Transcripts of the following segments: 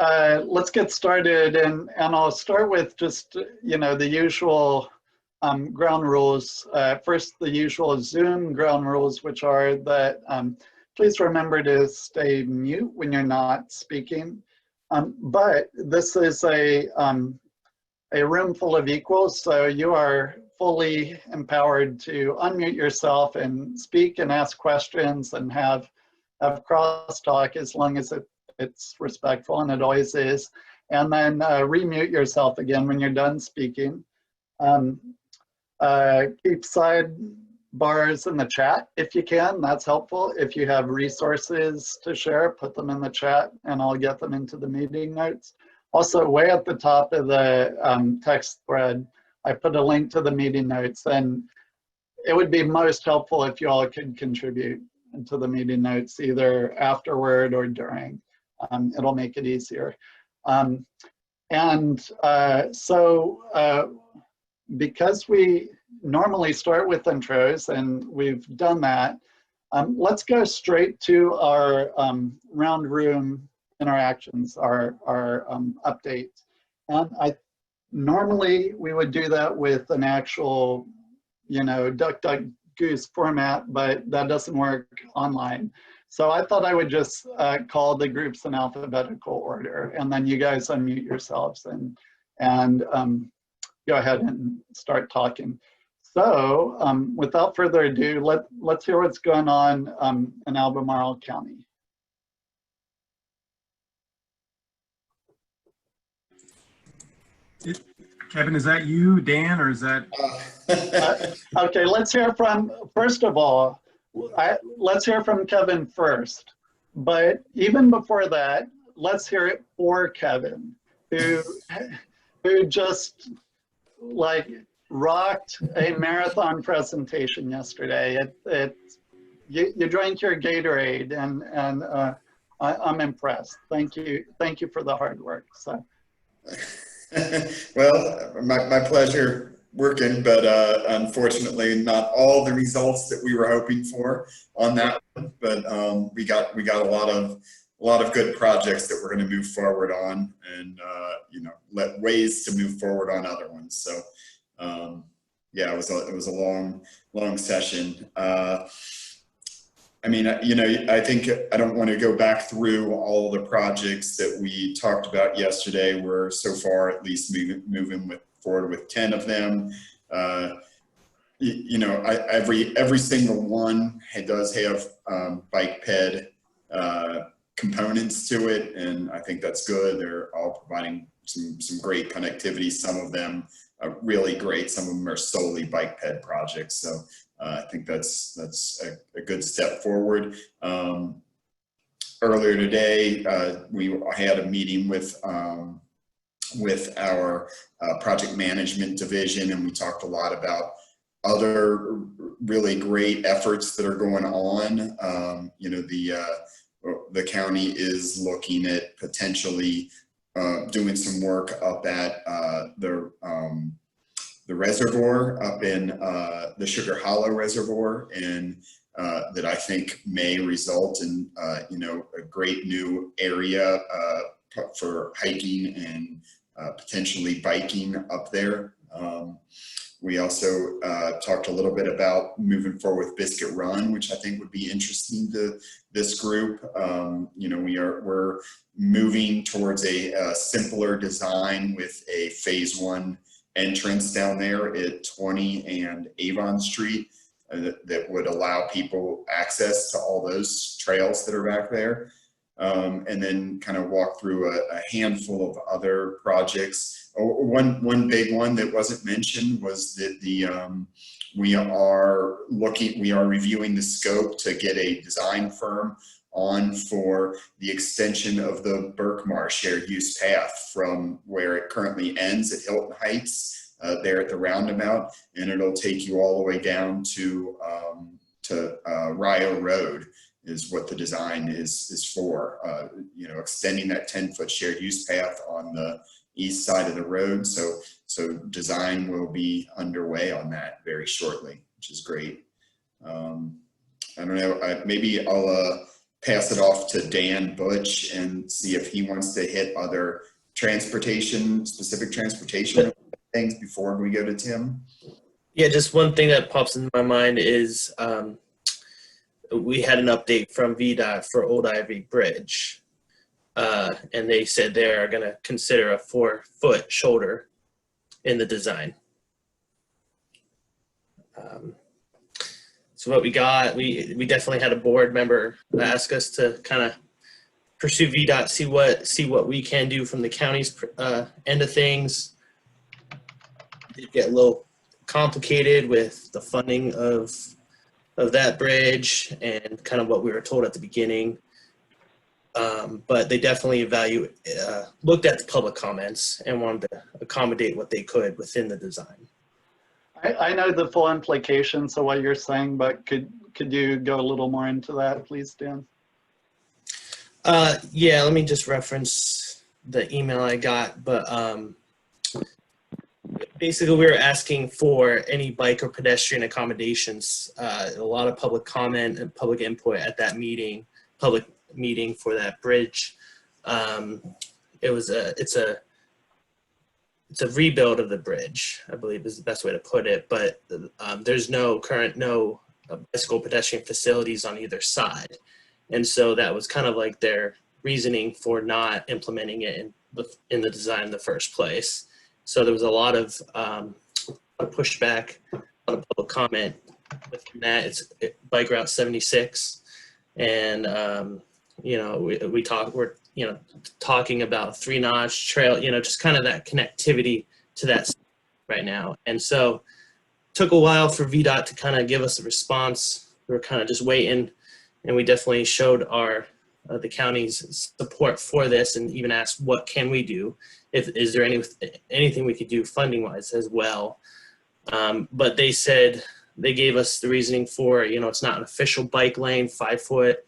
Let's get started, and I'll start with just, the usual ground rules. First, the usual Zoom ground rules, which are that please remember to stay mute when you're not speaking. But this is a room full of equals, so you are fully empowered to unmute yourself and speak and ask questions and have crosstalk as long as it's respectful, and it always is. And then remute yourself again when you're done speaking. Keep sidebars in the chat if you can, that's helpful. If you have resources to share, put them in the chat and I'll get them into the meeting notes. Also, way at the top of the text thread, I put a link to the meeting notes, and it would be most helpful if you all could contribute to the meeting notes either afterward or during. It'll make it easier. Because we normally start with intros and we've done that, let's go straight to our round room interactions, our updates. And normally we would do that with an actual, duck, duck, goose format, but that doesn't work online. So I thought I would just call the groups in alphabetical order, and then you guys unmute yourselves and go ahead and start talking. So without further ado, let's hear what's going on in Albemarle County. Kevin, is that you, Dan, or is that? Okay, let's hear from, first of all, let's hear from Kevin first. But even before that, let's hear it for Kevin, who just like rocked a marathon presentation yesterday. You drank your Gatorade, and I'm impressed. Thank you for the hard work. So. Well, my pleasure working, but unfortunately not all the results that we were hoping for on that one. But we got a lot of good projects that we're going to move forward on, and let ways to move forward on other ones. So yeah, it was a long session. I mean, I think I don't want to go back through all the projects that we talked about yesterday. We're so far at least moving forward with 10 of them. Every single one does have bike ped components to it, and I think that's good. They're all providing some great connectivity. Some of them are really great. Some of them are solely bike ped projects. So I think that's a good step forward. Earlier today, we had a meeting with our project management division, and we talked a lot about other really great efforts that are going on. The county is looking at potentially doing some work up at the reservoir up in the Sugar Hollow Reservoir, and that I think may result in a great new area for hiking and potentially biking up there. We also talked a little bit about moving forward with Biscuit Run, which I think would be interesting to this group. We're moving towards a simpler design with a phase 1 entrance down there at 20 and Avon Street that would allow people access to all those trails that are back there. And then kind of walk through a handful of other projects. One big one that wasn't mentioned was that we are reviewing the scope to get a design firm on for the extension of the Berkmar shared use path from where it currently ends at Hilton Heights there at the roundabout, and it'll take you all the way down to Rio Road is what the design is for, extending that 10-foot shared use path on the east side of the road. So design will be underway on that very shortly, which is great. I don't know, maybe I'll pass it off to Dan Butch and see if he wants to hit other specific transportation things before we go to Tim. Yeah, just one thing that pops into my mind is we had an update from VDOT for Old Ivy Bridge. And they said they're going to consider a 4-foot shoulder in the design. So what we got, we definitely had a board member ask us to kind of pursue VDOT, see what we can do from the county's end of things. It get a little complicated with the funding of that bridge and kind of what we were told at the beginning. But they definitely looked at the public comments and wanted to accommodate what they could within the design. I know the full implications of what you're saying, but could you go a little more into that, please, Dan? Yeah, let me just reference the email I got, but basically we were asking for any bike or pedestrian accommodations. A lot of public comment and public input at that public meeting for that bridge. It's a rebuild of the bridge, I believe is the best way to put it, but there's no bicycle pedestrian facilities on either side. And so that was kind of like their reasoning for not implementing it in the design in the first place. So there was a lot of pushback, a lot of public comment within that. It's Bike Route 76. And, we're talking about 3-notch trail, just kind of that connectivity to that right now. And so it took a while for VDOT to kind of give us a response. We were kind of just waiting, and we definitely showed the county's support for this and even asked, what can we do? Is there anything we could do funding wise as well? But they said, they gave us the reasoning for, it's not an official bike lane, 5-foot,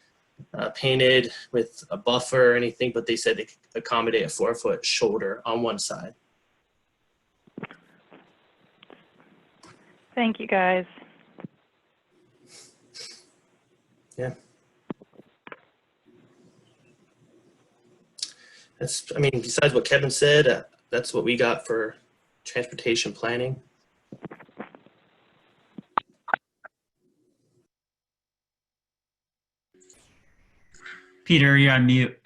painted with a buffer or anything, but they said they could accommodate a 4-foot shoulder on one side. Thank you, guys. Yeah. Besides what Kevin said, that's what we got for transportation planning. Peter, you're on mute.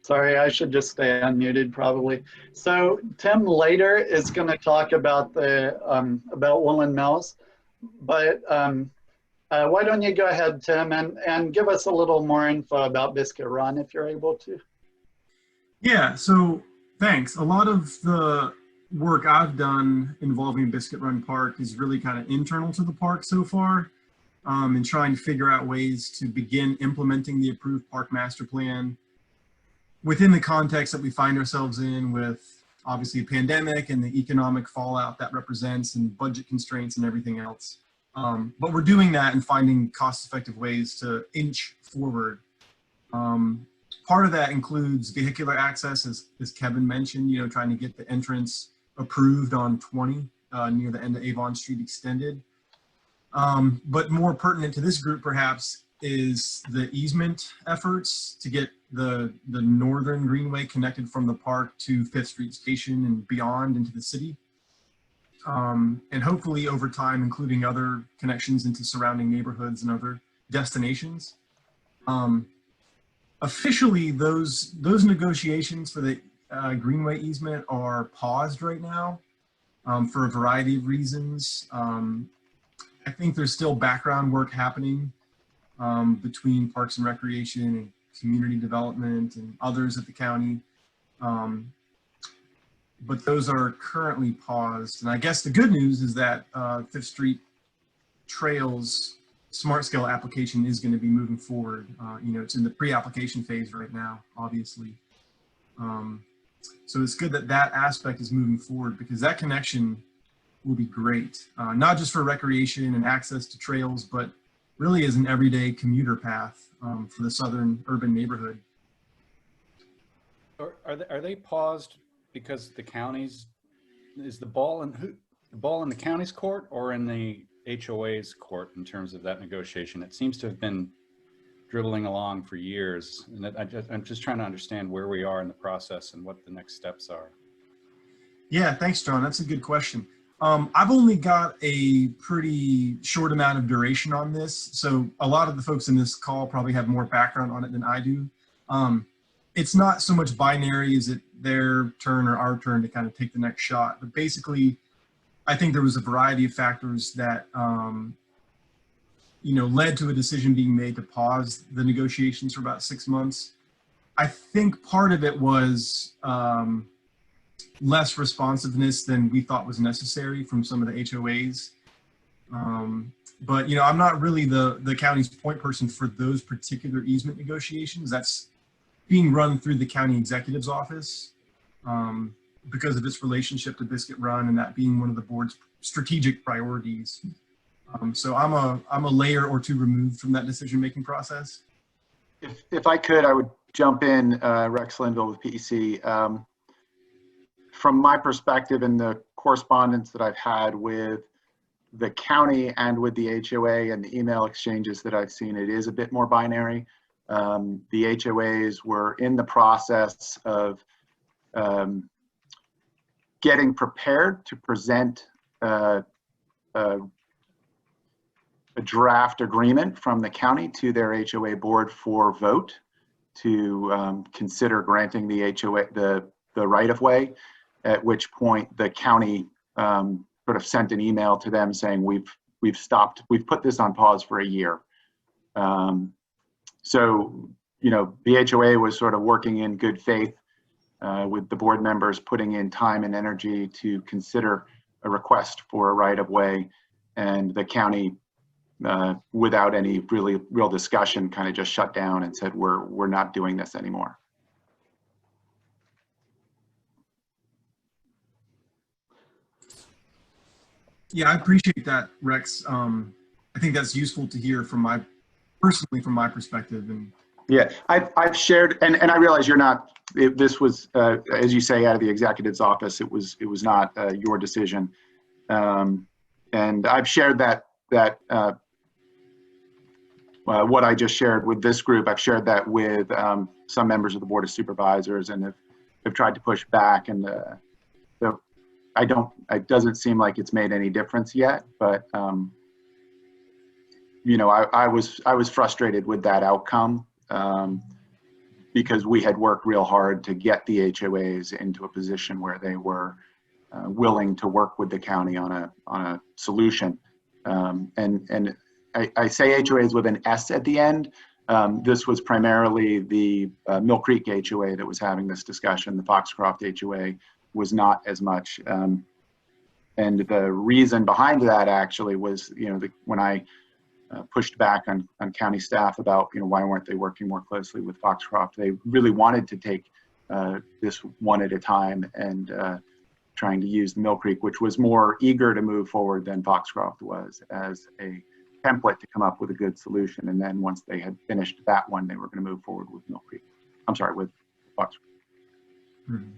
Sorry, I should just stay unmuted probably. So Tim later is going to talk about about Woodland Mills, but why don't you go ahead, Tim, and give us a little more info about Biscuit Run if you're able to. Yeah, so thanks. A lot of the work I've done involving Biscuit Run Park is really kind of internal to the park so far. And trying to figure out ways to begin implementing the approved park master plan within the context that we find ourselves in with obviously a pandemic and the economic fallout that represents and budget constraints and everything else. But we're doing that and finding cost-effective ways to inch forward. Part of that includes vehicular access, as Kevin mentioned, trying to get the entrance approved on 20 near the end of Avon Street extended. But more pertinent to this group, perhaps, is the easement efforts to get the northern greenway connected from the park to 5th Street Station and beyond into the city. And hopefully over time, including other connections into surrounding neighborhoods and other destinations. Officially, those negotiations for the greenway easement are paused right now for a variety of reasons. I think there's still background work happening between Parks and Recreation and Community Development and others at the county. But those are currently paused. And I guess the good news is that 5th Street Trails Smart Scale application is going to be moving forward. It's in the pre-application phase right now, obviously. So it's good that that aspect is moving forward because that connection will be great, not just for recreation and access to trails, but really as an everyday commuter path for the southern urban neighborhood. Are they paused because the counties, is the ball in the county's court or in the HOA's court in terms of that negotiation? It seems to have been dribbling along for years. And I'm just trying to understand where we are in the process and what the next steps are. Yeah, thanks, John. That's a good question. I've only got a pretty short amount of duration on this, so a lot of the folks in this call probably have more background on it than I do. It's not so much binary, is it their turn or our turn to kind of take the next shot, but basically, I think there was a variety of factors that led to a decision being made to pause the negotiations for about 6 months. I think part of it was less responsiveness than we thought was necessary from some of the HOAs. But I'm not really the county's point person for those particular easement negotiations. That's being run through the county executive's office because of its relationship to Biscuit Run and that being one of the board's strategic priorities. So I'm a layer or two removed from that decision-making process. If I could, I would jump in, Rex Linville with PEC. From my perspective and the correspondence that I've had with the county and with the HOA and the email exchanges that I've seen, it is a bit more binary. The HOAs were in the process of getting prepared to present a draft agreement from the county to their HOA board for vote to consider granting the HOA the right-of-way, at which point the county sort of sent an email to them saying we've put this on pause for a year. So the HOA was sort of working in good faith with the board members putting in time and energy to consider a request for a right-of-way, and the county without any real discussion kind of just shut down and said we're not doing this anymore. Yeah, I appreciate that, Rex. I think that's useful to hear personally from my perspective. And yeah, I've shared, and I realize you're not. This was, as you say, out of the executive's office. It was not your decision, and I've shared that what I just shared with this group. I've shared that with some members of the Board of Supervisors, and have tried to push back. And it doesn't seem like it's made any difference yet, but I was frustrated with that outcome because we had worked real hard to get the HOAs into a position where they were willing to work with the county on a solution. And I say HOAs with an S at the end. This was primarily the Mill Creek HOA that was having this discussion. The Foxcroft HOA was not as much. And the reason behind that actually was, when I pushed back on county staff about, why weren't they working more closely with Foxcroft? They really wanted to take this one at a time and trying to use the Mill Creek, which was more eager to move forward than Foxcroft was, as a template to come up with a good solution. And then once they had finished that one, they were going to move forward with Mill Creek. I'm sorry, with Foxcroft. mm-hmm.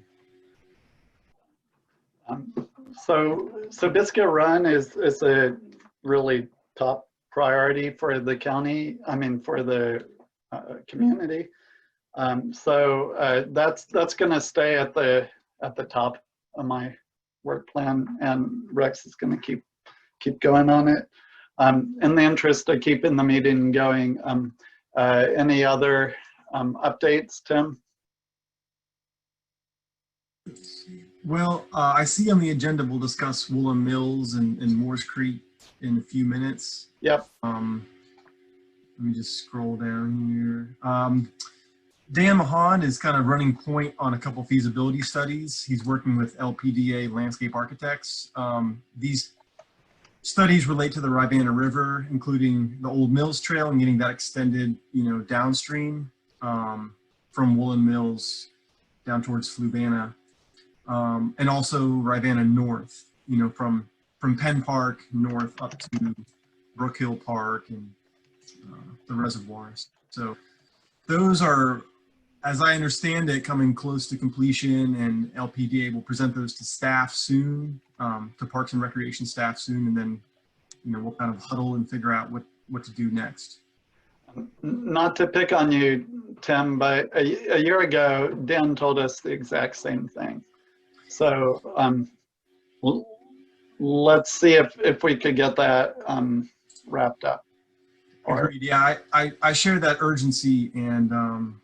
So Biscuit Run is a really top priority for the county. I mean, for the community. So that's going to stay at the top of my work plan, and Rex is going to keep going on it. In the interest of keeping the meeting going, any other updates, Tim? Well, I see on the agenda we'll discuss Woolham Mills and Moores Creek in a few minutes. Yep. Let me just scroll down here. Dan Mahan is kind of running point on a couple feasibility studies. He's working with LPDA landscape architects. These studies relate to the Rivanna River, including the Old Mills Trail and getting that extended, downstream from Woolham Mills down towards Fluvanna. And also Rivanna North, from Penn Park north up to Brook Hill Park and the reservoirs. So those are, as I understand it, coming close to completion, and LPDA will present those to staff soon, to Parks and Recreation staff soon, and then we'll kind of huddle and figure out what to do next. Not to pick on you, Tim, but a year ago, Dan told us the exact same thing. So let's see if we could get that wrapped up. Agreed. Yeah, I share that urgency and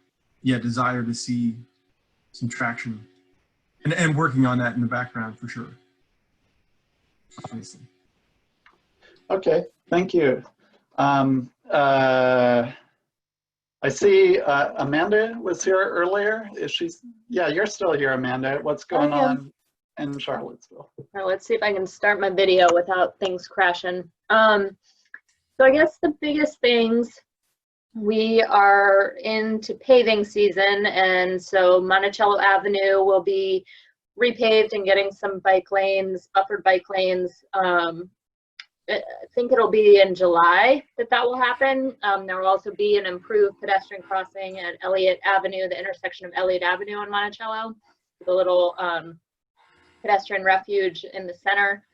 yeah, desire to see some traction and working on that in the background for sure. Obviously. Okay, thank you. I see Amanda was here earlier. Is she? Yeah, you're still here, Amanda. What's going on in Charlottesville? Well, let's see if I can start my video without things crashing. So I guess the biggest things, we are into paving season, and so Monticello Avenue will be repaved and getting some bike lanes, buffered bike lanes. I think it'll be in July that will happen. There will also be an improved pedestrian crossing at Elliott Avenue, the intersection of Elliott Avenue and Monticello, with a little pedestrian refuge in the center.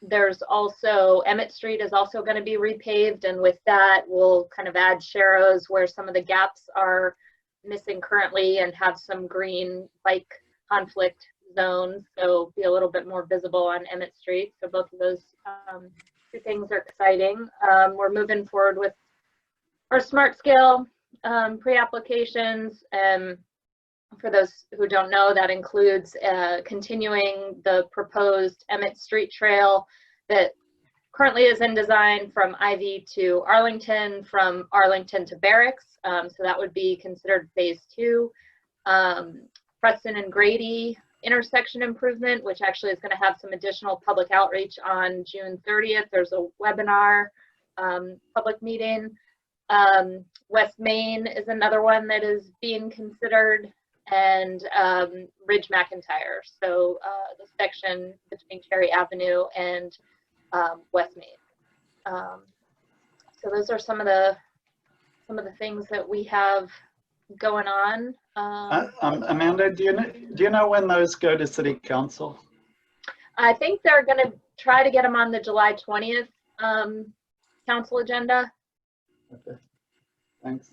There's also Emmett Street is also going to be repaved, and with that we'll kind of add sharrows where some of the gaps are missing currently and have some green bike conflict zones, so be a little bit more visible on Emmett Street. So both of those two things are exciting. We're moving forward with our smart scale pre-applications, and for those who don't know, that includes continuing the proposed Emmett Street Trail that currently is in design from Ivy to Arlington, from Arlington to Barracks. So that would be considered phase 2. Preston and Grady intersection improvement, which actually is going to have some additional public outreach on June 30th. There's a webinar public meeting. West Main is another one that is being considered, and Ridge McIntyre. So the section between Cherry Avenue and West Main. So those are some of the things that we have going on. Amanda, do you know when those go to City Council? I think they're going to try to get them on the July 20th council agenda. Okay, thanks.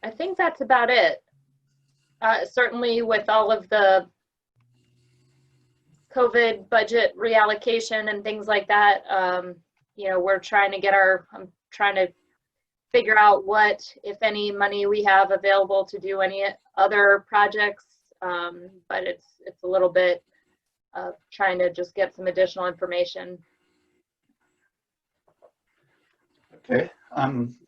I think that's about it. Certainly with all of the COVID budget reallocation and things like that, you know, we're trying to I'm trying to figure out what, if any, money we have available to do any other projects. But it's a little bit of trying to just get some additional information. Okay.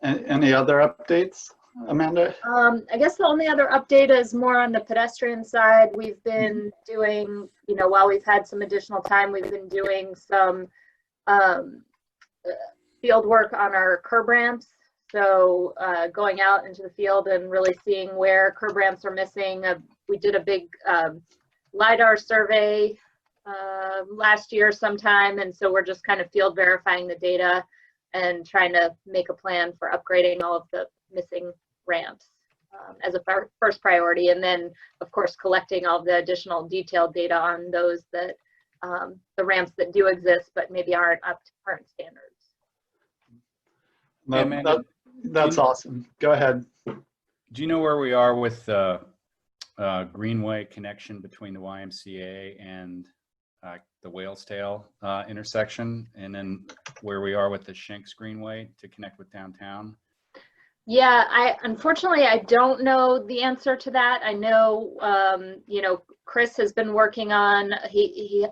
Any other updates, Amanda? I guess the only other update is more on the pedestrian side. We've been doing, you know, while we've had some additional time, we've been doing some field work on our curb ramps. So going out into the field and really seeing where curb ramps are missing. We did a big LiDAR survey last year sometime, and so we're just kind of field verifying the data and trying to make a plan for upgrading all of the missing ramps as a first priority, and then of course collecting all the additional detailed data on those that the ramps that do exist but maybe aren't up to current standards. That's awesome. Go ahead. Do you know where we are with the Greenway connection between the YMCA and the Whale's Tail intersection, and then where we are with the Shanks Greenway to connect with downtown? Yeah, unfortunately I don't know the answer to that. I know, you know, Chris has been working on,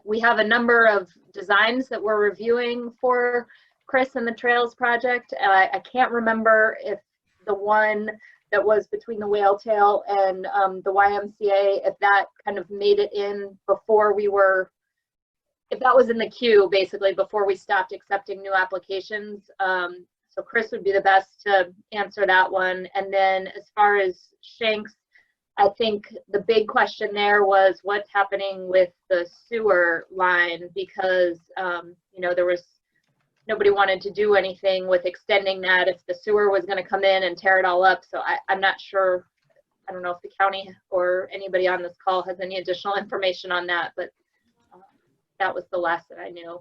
we have a number of designs that we're reviewing for Chris and the Trails project. I can't remember if the one that was between the Whale Tail and the YMCA, if that kind of made it in before we were, if that was in the queue basically before we stopped accepting new applications. So Chris would be the best to answer that one. And then as far as Shanks, I think the big question there was what's happening with the sewer line, because you know, there was nobody wanted to do anything with extending that if the sewer was going to come in and tear it all up. So I'm not sure. I don't know if the county or anybody on this call has any additional information on that, but that was the last that I knew.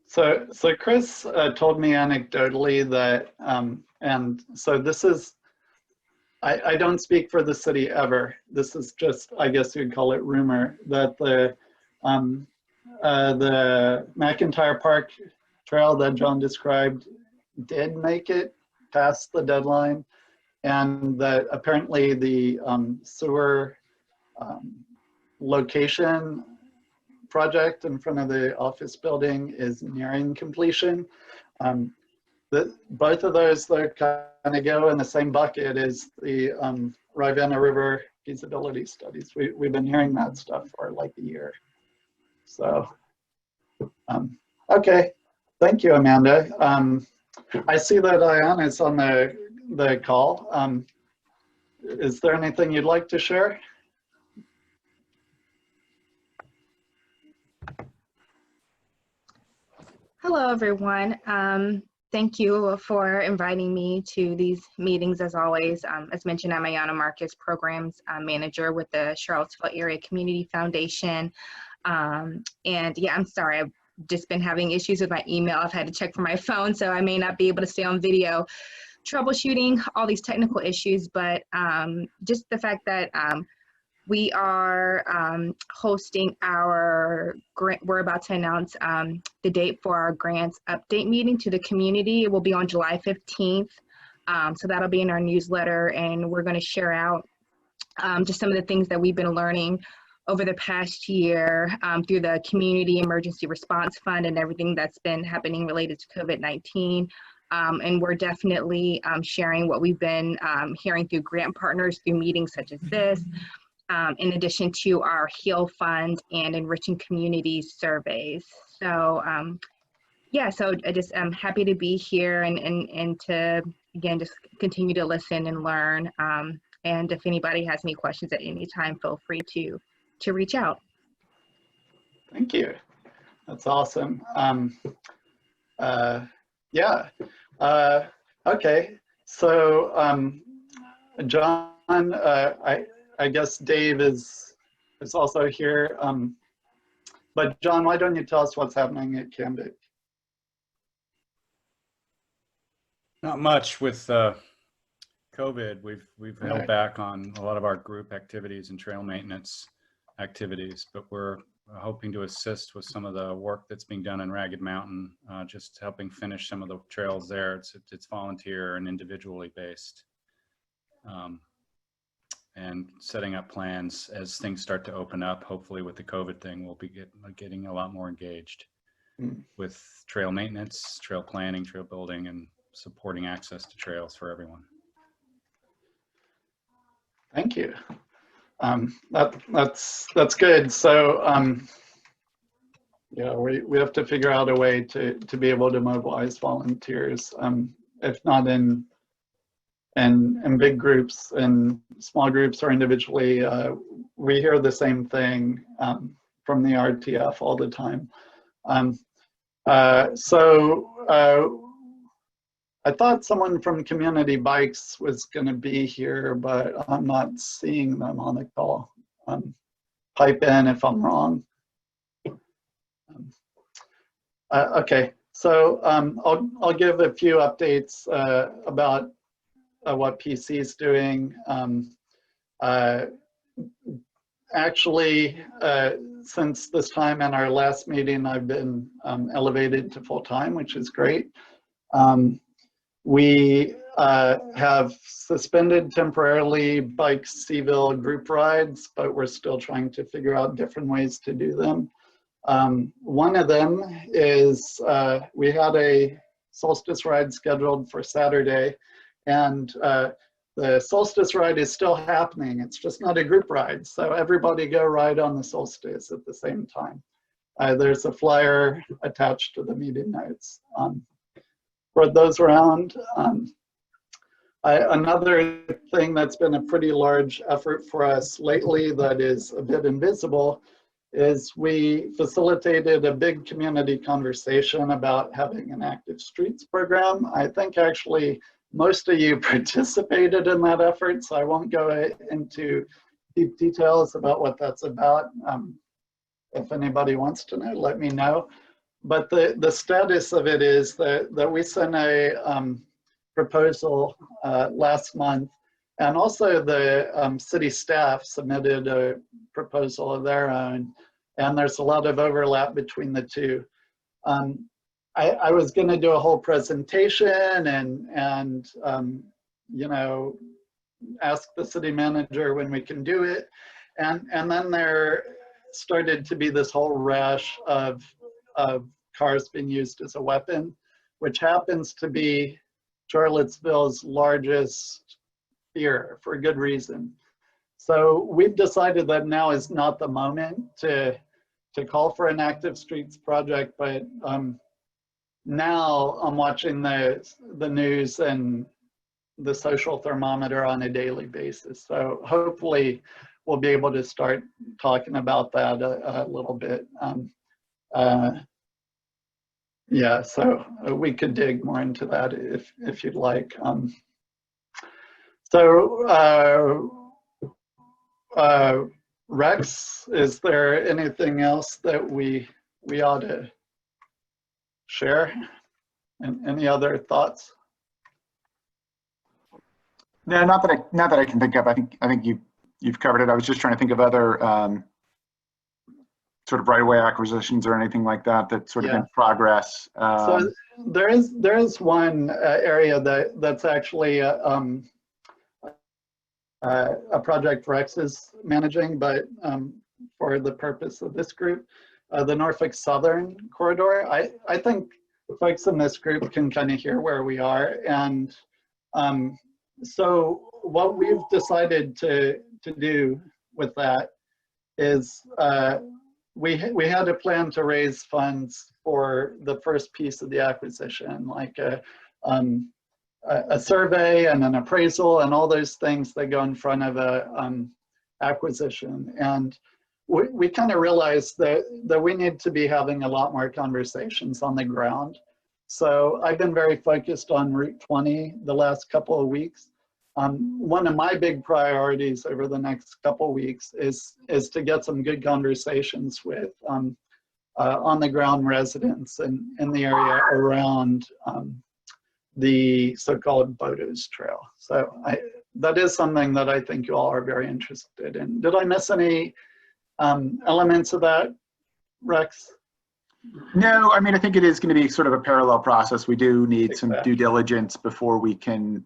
So Chris told me anecdotally that, and so this is, I don't speak for the city ever. This is just, I guess you'd call it rumor, that the McIntyre Park Trail that John described did make it past the deadline, and that apparently the sewer location project in front of the office building is nearing completion. Both of those that kind of go in the same bucket is the Rivanna River feasibility studies. We've been hearing that stuff for like a year. So, okay, thank you, Amanda. I see that Ayana is on the call. Is there anything you'd like to share? Hello, everyone. Thank you for inviting me to these meetings as always. As mentioned, I'm Ayana Marcus, Programs Manager with the Charlottesville Area Community Foundation. And yeah, I'm sorry, I've just been having issues with my email. I've had to check for my phone, so I may not be able to stay on video troubleshooting all these technical issues, but just the fact that we are hosting our grant. We're about to announce the date for our grants update meeting to the community. It will be on July 15th. So that'll be in our newsletter, and we're going to share out just some of the things that we've been learning over the past year through the Community Emergency Response Fund and everything that's been happening related to COVID-19. And we're definitely sharing what we've been hearing through grant partners through meetings such as this. In addition to our HEAL Fund and Enriching Communities surveys. So yeah, so I'm happy to be here and to, again, just continue to listen and learn. And if anybody has any questions at any time, feel free to reach out. Thank you. That's awesome. Yeah. Okay. So John, I guess Dave is also here. But John, why don't you tell us what's happening at Cambic? Not much with COVID. We've held back on a lot of our group activities and trail maintenance activities, but we're hoping to assist with some of the work that's being done in Ragged Mountain, just helping finish some of the trails there. It's volunteer and individually based. And setting up plans as things start to open up. Hopefully with the COVID thing, we'll be getting a lot more engaged with trail maintenance, trail planning, trail building, and supporting access to trails for everyone. Thank you. That's good. So yeah, we have to figure out a way to be able to mobilize volunteers, if not in big groups and small groups or individually. We hear the same thing from the RTF all the time. I thought someone from Community Bikes was going to be here, but I'm not seeing them on the call. Pipe in if I'm wrong. Okay, so I'll give a few updates about what PC is doing. Actually, since this time in our last meeting, I've been elevated to full-time, which is great. We have suspended temporarily Bike Seaville group rides, but we're still trying to figure out different ways to do them. One of them is we had a solstice ride scheduled for Saturday, and the solstice ride is still happening. It's just not a group ride. So everybody go ride on the solstice at the same time. There's a flyer attached to the meeting notes. Spread those around. Another thing that's been a pretty large effort for us lately that is a bit invisible is we facilitated a big community conversation about having an active streets program. I think actually most of you participated in that effort, so I won't go into deep details about what that's about. if anybody wants to know, let me know. But the status of it is that we sent a proposal last month, and also the city staff submitted a proposal of their own, and there's a lot of overlap between the two. I was going to do a whole presentation and you know, ask the city manager when we can do it, and then there started to be this whole rash of cars being used as a weapon, which happens to be Charlottesville's largest fear for good reason. So we've decided that now is not the moment to call for an active streets project, but now I'm watching the news and the social thermometer on a daily basis. So hopefully we'll be able to start talking about that a little bit. Yeah, so we could dig more into that if you'd like. Rex, is there anything else that we ought to share? And any other thoughts? No, not that I can think of. I think you've covered it. I was just trying to think of other sort of right-of-way acquisitions or anything like that that's sort of in progress. So there is one area that's actually a project Rex is managing, but for the purpose of this group, the Norfolk Southern corridor. I think folks in this group can kind of hear where we are, and so what we've decided to do with that is we had a plan to raise funds for the first piece of the acquisition, like a survey and an appraisal and all those things that go in front of a acquisition. And we kind of realized that we need to be having a lot more conversations on the ground. So I've been very focused on Route 20 the last couple of weeks. One of my big priorities over the next couple of weeks is to get some good conversations with on the ground residents in the area around the so-called Bodos Trail. So that is something that I think you all are very interested in. Did I miss any elements of that, Rex? No, I mean, I think it is going to be sort of a parallel process. We do need some due diligence before we can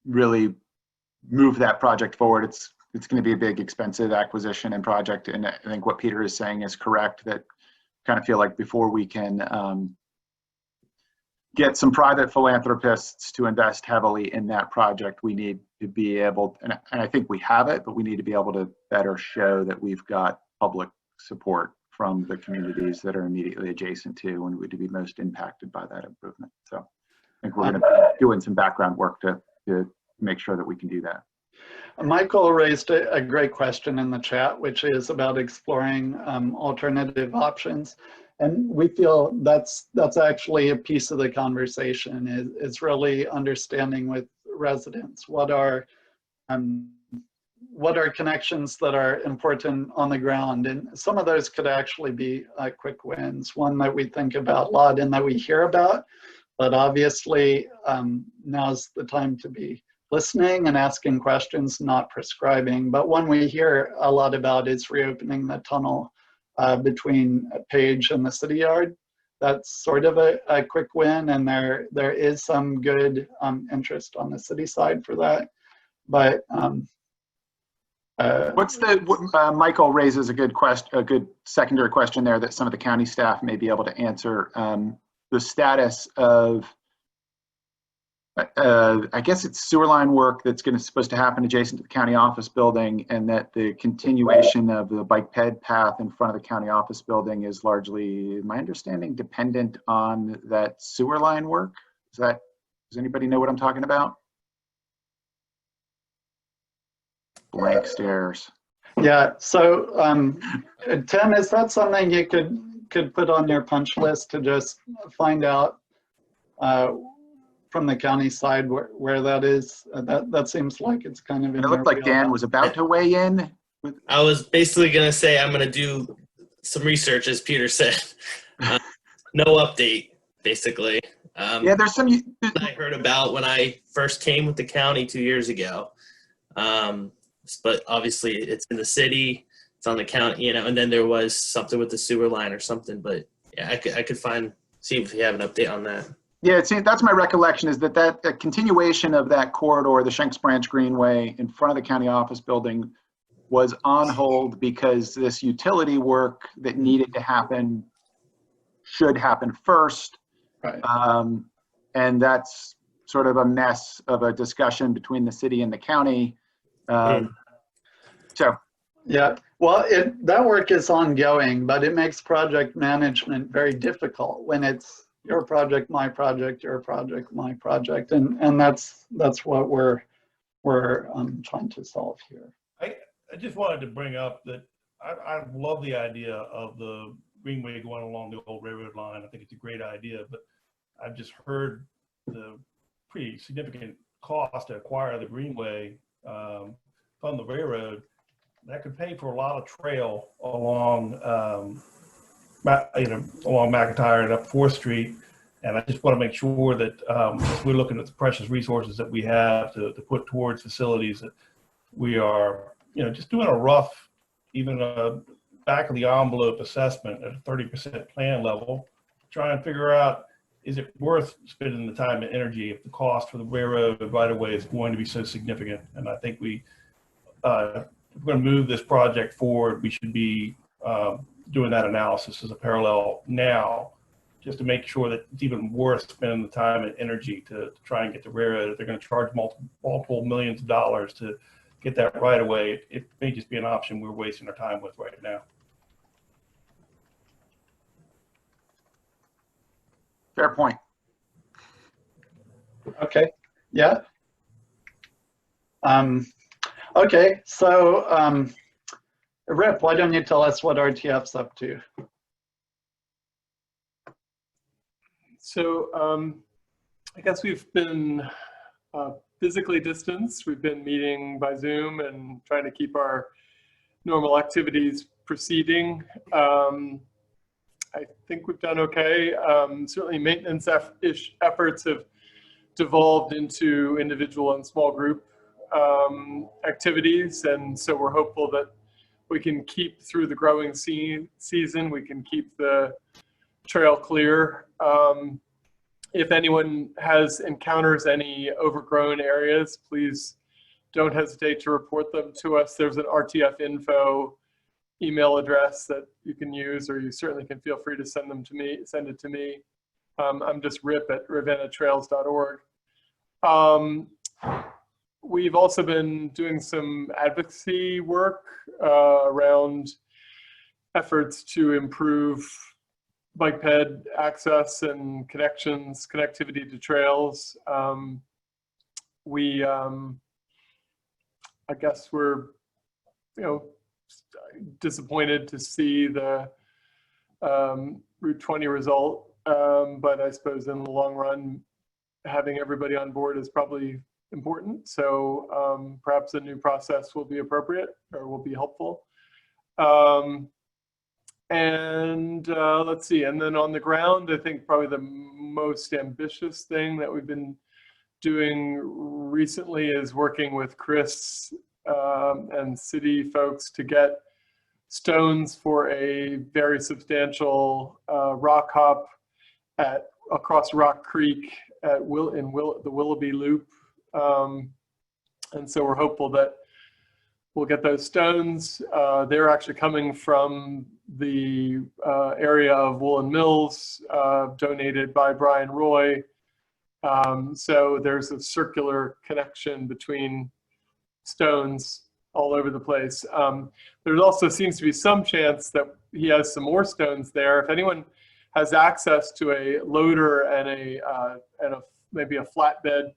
really move that project forward. It's going to be a big, expensive acquisition and project. And I think what Peter is saying is correct, that kind of feel like before we can get some private philanthropists to invest heavily in that project, we need to be able, and I think we have it, but we need to be able to better show that we've got public support from the communities that are immediately adjacent to and would be most impacted by that improvement. So I think we're going to be doing some background work to make sure that we can do that. Michael raised a great question in the chat, which is about exploring alternative options. And we feel that's actually a piece of the conversation is really understanding with residents what are connections that are important on the ground. And some of those could actually be quick wins. One that we think about a lot and that we hear about, but obviously now's the time to be listening and asking questions, not prescribing. But one we hear a lot about is reopening the tunnel between Page and the City Yard. That's sort of a quick win, and there is some good interest on the city side for that. But Michael raises a good secondary question there that some of the county staff may be able to answer. The status of I guess it's sewer line work that's supposed to happen adjacent to the county office building, and that the continuation of the bike ped path in front of the county office building is largely, my understanding, dependent on that sewer line work. Does anybody know what I'm talking about? Blank stares. Yeah, so Tim, is that something you could put on your punch list to just find out from the county side where that is? That seems like it's kind of in. It looked like Dan was about to weigh in. I was basically going to say I'm going to do some research, as Peter said. No update, basically. Yeah, there's some. I heard about when I first came with the county 2 years ago. But obviously it's in the city, it's on the county, you know, and then there was something with the sewer line or something, but yeah, I could see if we have an update on that. Yeah, that's my recollection, is that a continuation of that corridor, the Shanks Branch Greenway in front of the county office building, was on hold because this utility work that needed to happen should happen first. Right. And that's sort of a mess of a discussion between the city and the county. So yeah, well, that work is ongoing, but it makes project management very difficult when it's your project, my project, your project, my project, and that's what we're trying to solve here. I just wanted to bring up that I love the idea of the Greenway going along the old railroad line. I think it's a great idea, but I've just heard the pretty significant cost to acquire the Greenway from the railroad. That could pay for a lot of trail along, along McIntyre and up 4th Street. And I just want to make sure that we're looking at the precious resources that we have to put towards facilities, that we are, just doing a rough, even a back of the envelope assessment at a 30% plan level, try and figure out, is it worth spending the time and energy if the cost for the railroad right away is going to be so significant? And I think if we're going to move this project forward, we should be doing that analysis as a parallel now, just to make sure that it's even worth spending the time and energy to try and get the railroad. If they're going to charge multiple millions of dollars to get that right away, it may just be an option we're wasting our time with right now. fair point. Okay, yeah. Okay, so Rip, why don't you tell us what RTF's up to? So I guess we've been physically distanced. We've been meeting by Zoom and trying to keep our normal activities proceeding. I think we've done okay. Certainly maintenance efforts have devolved into individual and small group activities. And so we're hopeful that we can keep through the growing season, we can keep the trail clear. If anyone encounters any overgrown areas, please don't hesitate to report them to us. There's an RTF info email address that you can use, or you certainly can feel free to send it to me. I'm just rip@ravennatrails.org. We've also been doing some advocacy work around efforts to improve bike ped access and connectivity to trails. I guess we're, disappointed to see the Route 20 result, but I suppose in the long run, having everybody on board is probably important. So perhaps a new process will be appropriate or will be helpful. Let's see, and then on the ground, I think probably the most ambitious thing that we've been doing recently is working with Chris and city folks to get stones for a very substantial rock hop across Rock Creek at the Willoughby Loop. And so we're hopeful that we'll get those stones. They're actually coming from the area of Woolen Mills, donated by Brian Roy. So there's a circular connection between stones all over the place. There also seems to be some chance that he has some more stones there. If anyone has access to a loader and maybe a flatbed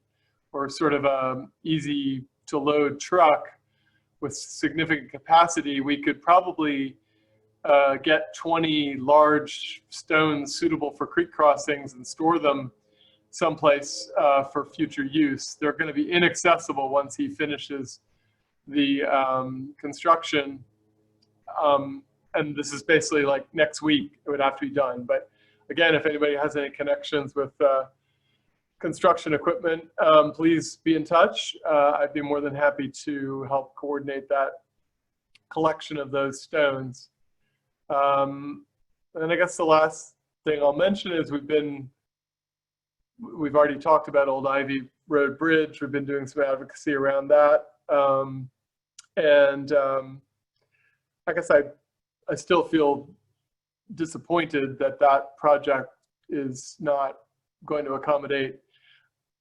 or sort of a easy to load truck with significant capacity, we could probably get 20 large stones suitable for creek crossings and store them someplace for future use. They're going to be inaccessible once he finishes the construction. and this is basically like next week, it would have to be done. But again, if anybody has any connections with construction equipment, please be in touch. I'd be more than happy to help coordinate that collection of those stones. And I guess the last thing I'll mention is we've already talked about Old Ivy Road Bridge. We've been doing some advocacy around that. I guess I still feel disappointed that that project is not going to accommodate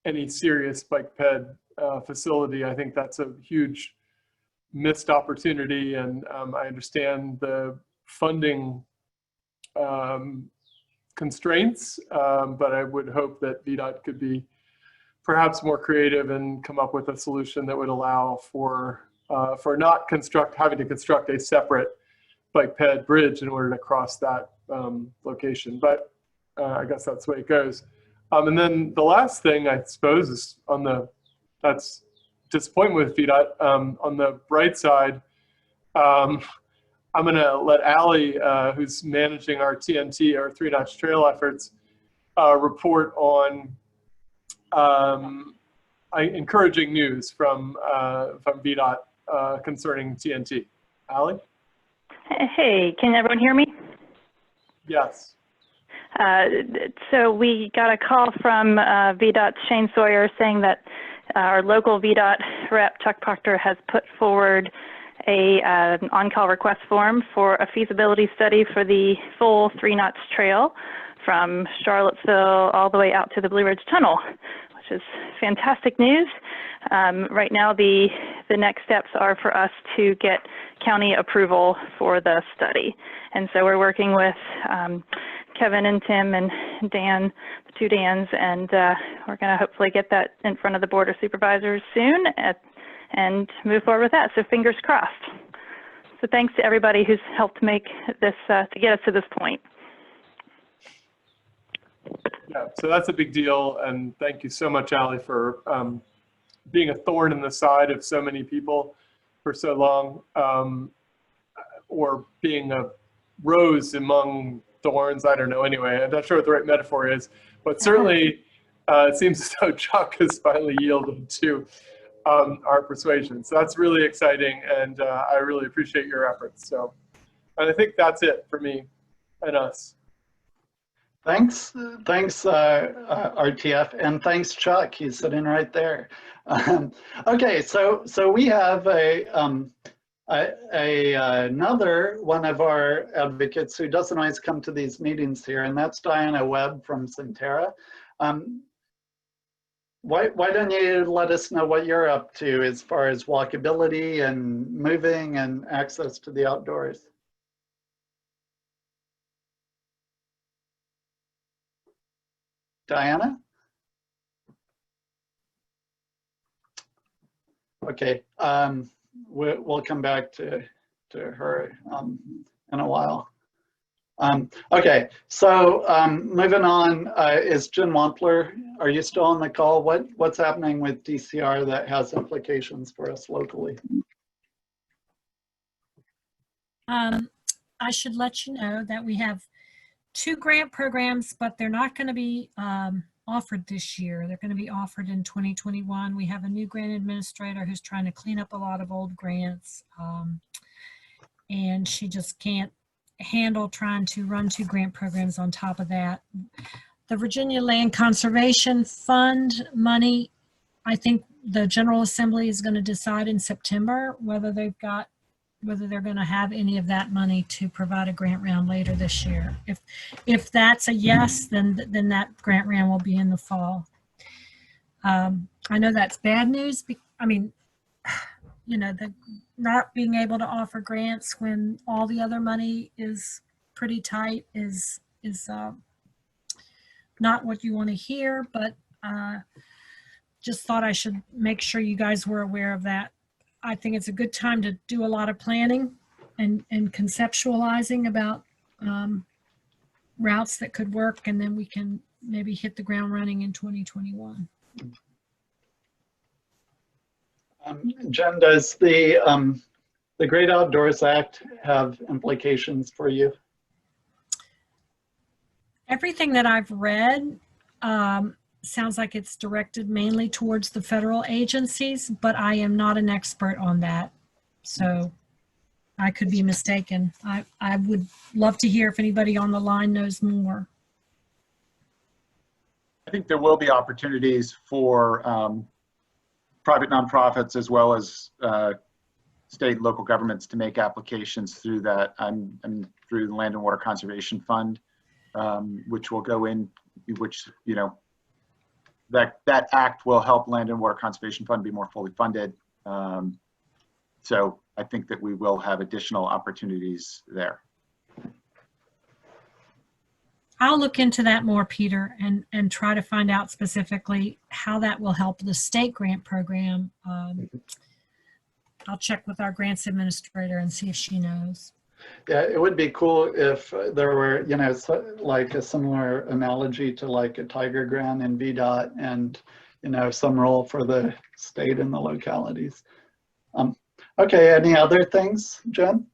any serious bike ped facility. I think that's a huge missed opportunity, and I understand the funding constraints, but I would hope that VDOT could be perhaps more creative and come up with a solution that would allow for not having to construct a separate bike ped bridge in order to cross that location. But I guess that's the way it goes. And then the last thing, I suppose, is that's disappointment with VDOT. On the bright side, I'm going to let Allie, who's managing our TNT, our 3-notch trail efforts, report on encouraging news from VDOT concerning TNT. Allie? Hey, can everyone hear me? Yes. So we got a call from VDOT's Shane Sawyer saying that our local VDOT rep, Chuck Proctor, has put forward an on-call request form for a feasibility study for the full 3-notch trail from Charlottesville all the way out to the Blue Ridge Tunnel, which is fantastic news. Right now, the next steps are for us to get county approval for the study. And so we're working with Kevin and Tim and Dan, the 2 Dans, and we're going to hopefully get that in front of the Board of Supervisors soon and move forward with that. So fingers crossed. So thanks to everybody who's helped make this, to get us to this point. Yeah, so that's a big deal. And thank you so much, Allie, for being a thorn in the side of so many people for so long, or being a rose among thorns. I don't know. Anyway, I'm not sure what the right metaphor is, but certainly it seems as though Chuck has finally yielded to our persuasion. So that's really exciting, and I really appreciate your efforts. So, and I think that's it for me and us. Thanks, RTF, and thanks, Chuck. He's sitting right there. Okay, so we have another one of our advocates who doesn't always come to these meetings here, and that's Diana Webb from Centerra. Why don't you let us know what you're up to as far as walkability and moving and access to the outdoors? Diana? Okay, we'll come back to her in a while. Okay, so moving on, is Jen Wampler, are you still on the call? What's happening with DCR that has implications for us locally? I should let you know that we have 2 grant programs, but they're not going to be offered this year. They're going to be offered in 2021. We have a new grant administrator who's trying to clean up a lot of old grants, and she just can't handle trying to run 2 grant programs on top of that. The Virginia Land Conservation Fund money, I think the General Assembly is going to decide in September whether they're going to have any of that money to provide a grant round later this year. If that's a yes, then that grant round will be in the fall. I know that's bad news. I mean, you know, the not being able to offer grants when all the other money is pretty tight is not what you want to hear, but just thought I should make sure you guys were aware of that. I think it's a good time to do a lot of planning and conceptualizing about routes that could work, and then we can maybe hit the ground running in 2021. Jen, does the the Great Outdoors Act have implications for you? Everything that I've read sounds like it's directed mainly towards the federal agencies, but I am not an expert on that. So I could be mistaken. I would love to hear if anybody on the line knows more. I think there will be opportunities for private nonprofits as well as state and local governments to make applications through that. I'm through the Land and Water Conservation Fund, which will go in, which, you know, that act will help Land and Water Conservation Fund be more fully funded. So I think that we will have additional opportunities there. I'll look into that more, Peter, and try to find out specifically how that will help the state grant program. I'll check with our grants administrator and see if she knows. Yeah, it would be cool if there were, you know, like a similar analogy to like a Tiger grant in VDOT and, you know, some role for the state and the localities. Okay, any other things, Jen?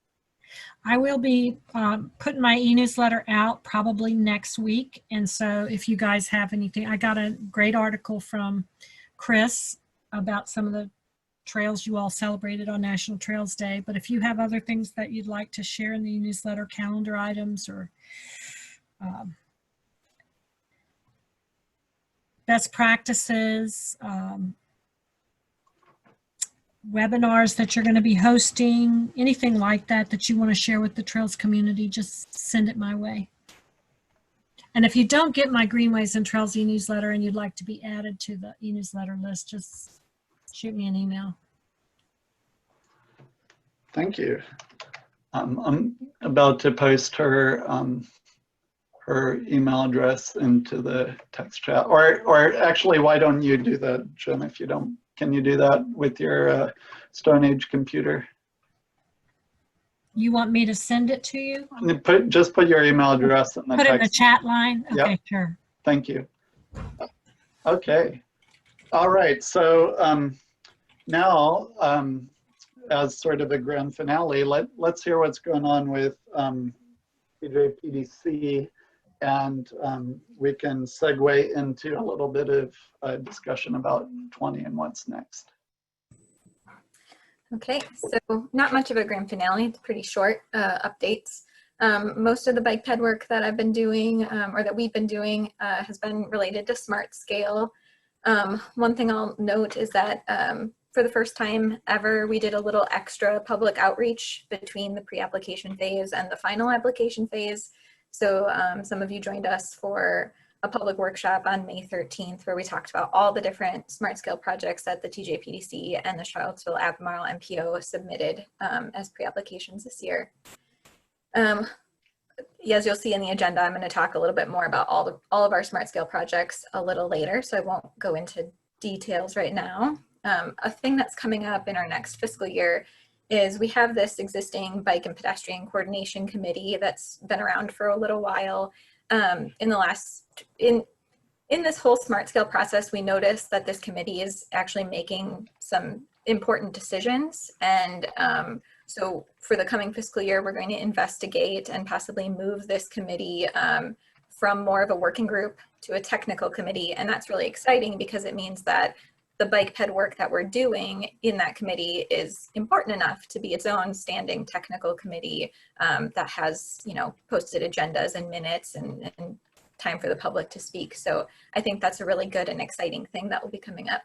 I will be putting my e-newsletter out probably next week. And so if you guys have anything, I got a great article from Chris about some of the trails you all celebrated on National Trails Day. But if you have other things that you'd like to share in the e-newsletter, calendar items or best practices, webinars that you're going to be hosting, anything like that that you want to share with the Trails community, just send it my way. And if you don't get my Greenways and Trails e-newsletter and you'd like to be added to the e-newsletter list, just shoot me an email. Thank you. I'm about to post her her email address into the text chat, or actually, why don't you do that, Jen? If you don't, can you do that with your Stone Age computer? You want me to send it to you? Just put your email address in the text. Put it in the chat line? Okay, yep. Sure. Thank you. Okay. All right. So now, as sort of a grand finale, let's hear what's going on with TJPDC, and we can segue into a little bit of discussion about 20 and what's next. Okay, so not much of a grand finale, it's pretty short updates. Most of the bike ped work that I've been doing, or that we've been doing, has been related to smart scale. One thing I'll note is that for the first time ever, we did a little extra public outreach between the pre-application phase and the final application phase. So some of you joined us for a public workshop on May 13th, where we talked about all the different smart scale projects that the TJPDC and the Charlottesville Albemarle MPO submitted as pre-applications this year. As you'll see in the agenda, I'm going to talk a little bit more about all of our smart scale projects a little later, so I won't go into details right now. A thing that's coming up in our next fiscal year is we have this existing bike and pedestrian coordination committee that's been around for a little while. In this whole smart scale process, we noticed that this committee is actually making some important decisions, and so for the coming fiscal year, we're going to investigate and possibly move this committee from more of a working group to a technical committee. And that's really exciting because it means that the bike ped work that we're doing in that committee is important enough to be its own standing technical committee that has, you know, posted agendas and minutes and time for the public to speak. So I think that's a really good and exciting thing that will be coming up.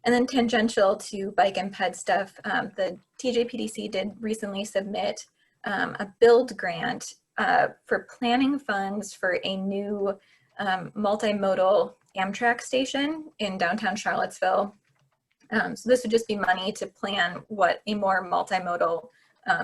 And then tangential to bike and ped stuff, the TJPDC did recently submit a build grant for planning funds for a new multimodal Amtrak station in downtown Charlottesville. So this would just be money to plan what a more multimodal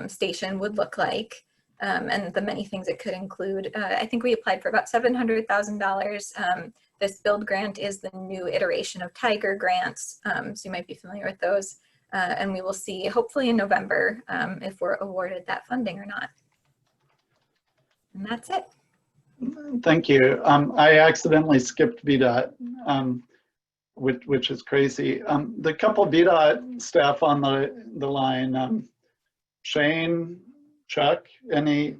station would look like, and the many things it could include. I think we applied for about $700,000. This build grant is the new iteration of Tiger grants, so you might be familiar with those. And we will see, hopefully in November, if we're awarded that funding or not. And that's it. Thank you. I accidentally skipped VDOT, which is crazy. The couple VDOT staff on the line, Shane, Chuck, any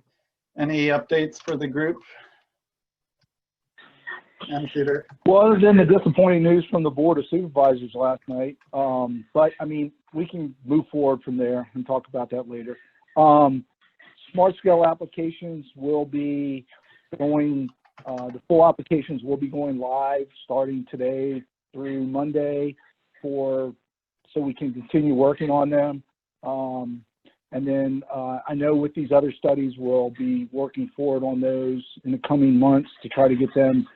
updates for the group? And Peter? Well, other than the disappointing news from the Board of Supervisors last night, but I mean, we can move forward from there and talk about that later. Smart scale applications will be going, the full applications will be going live starting today through Monday so we can continue working on them. And then I know with these other studies, we'll be working forward on those in the coming months to try to get them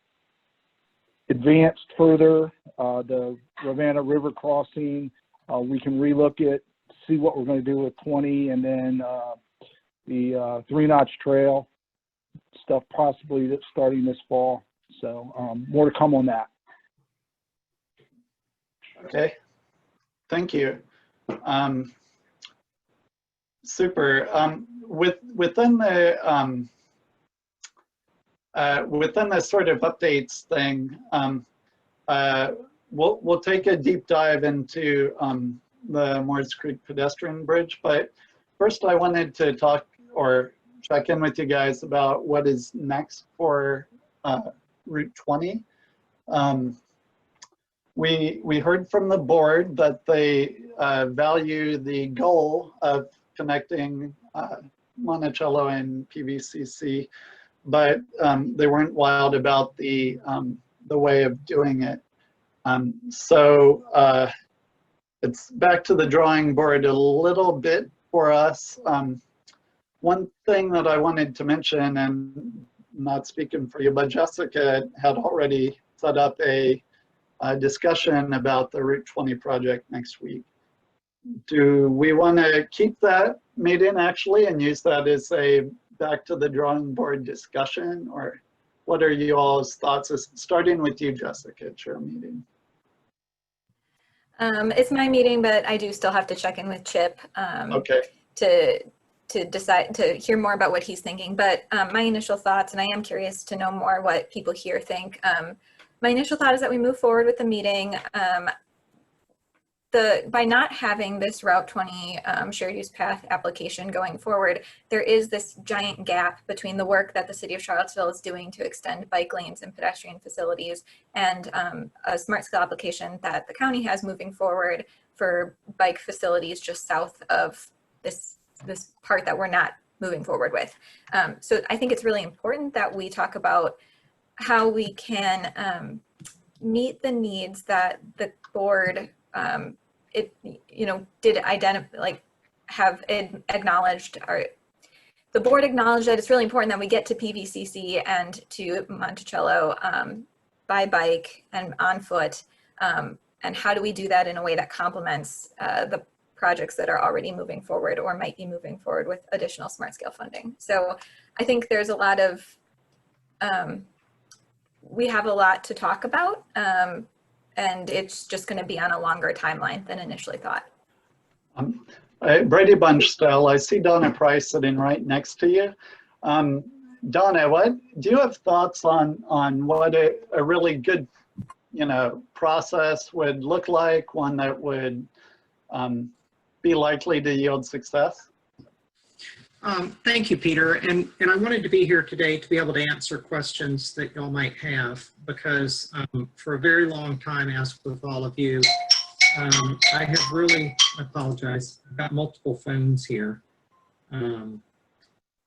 advanced further. The Ravenna River crossing, we can relook at, see what we're going to do with 20, and then the 3-notch trail stuff possibly that's starting this fall. So more to come on that. Okay, thank you. Super. Within the sort of updates thing, we'll take a deep dive into the Moores Creek pedestrian bridge, but first I wanted to talk or check in with you guys about what is next for Route 20. We heard from the board that they value the goal of connecting Monticello and PVCC, but they weren't wild about the way of doing it. So it's back to the drawing board a little bit for us. One thing that I wanted to mention, and not speaking for you, but Jessica had already set up a discussion about the Route 20 project next week. Do we want to keep that meeting actually and use that as a back to the drawing board discussion, or what are you all's thoughts? Starting with you, Jessica, at your meeting. It's my meeting, but I do still have to check in with Chip okay. to decide, to hear more about what he's thinking. But my initial thoughts, and I am curious to know more what people here think. My initial thought is that we move forward with the meeting. By not having this Route 20 shared use path application going forward, there is this giant gap between the work that the city of Charlottesville is doing to extend bike lanes and pedestrian facilities and a smart scale application that the county has moving forward for bike facilities just south of this part that we're not moving forward with. So I think it's really important that we talk about how we can meet the needs that the board did identify, like have acknowledged, or the board acknowledged that it's really important that we get to PVCC and to Monticello by bike and on foot. And how do we do that in a way that complements the projects that are already moving forward or might be moving forward with additional smart scale funding. So I think there's a lot of, we have a lot to talk about. And it's just going to be on a longer timeline than initially thought. Brady Bunch style, I see Donna Price sitting right next to you. Donna, do you have thoughts on what a really good, process would look like, one that would be likely to yield success? Thank you, Peter. And I wanted to be here today to be able to answer questions that y'all might have, because for a very long time, as with all of you, I have really, I apologize, I've got multiple phones here.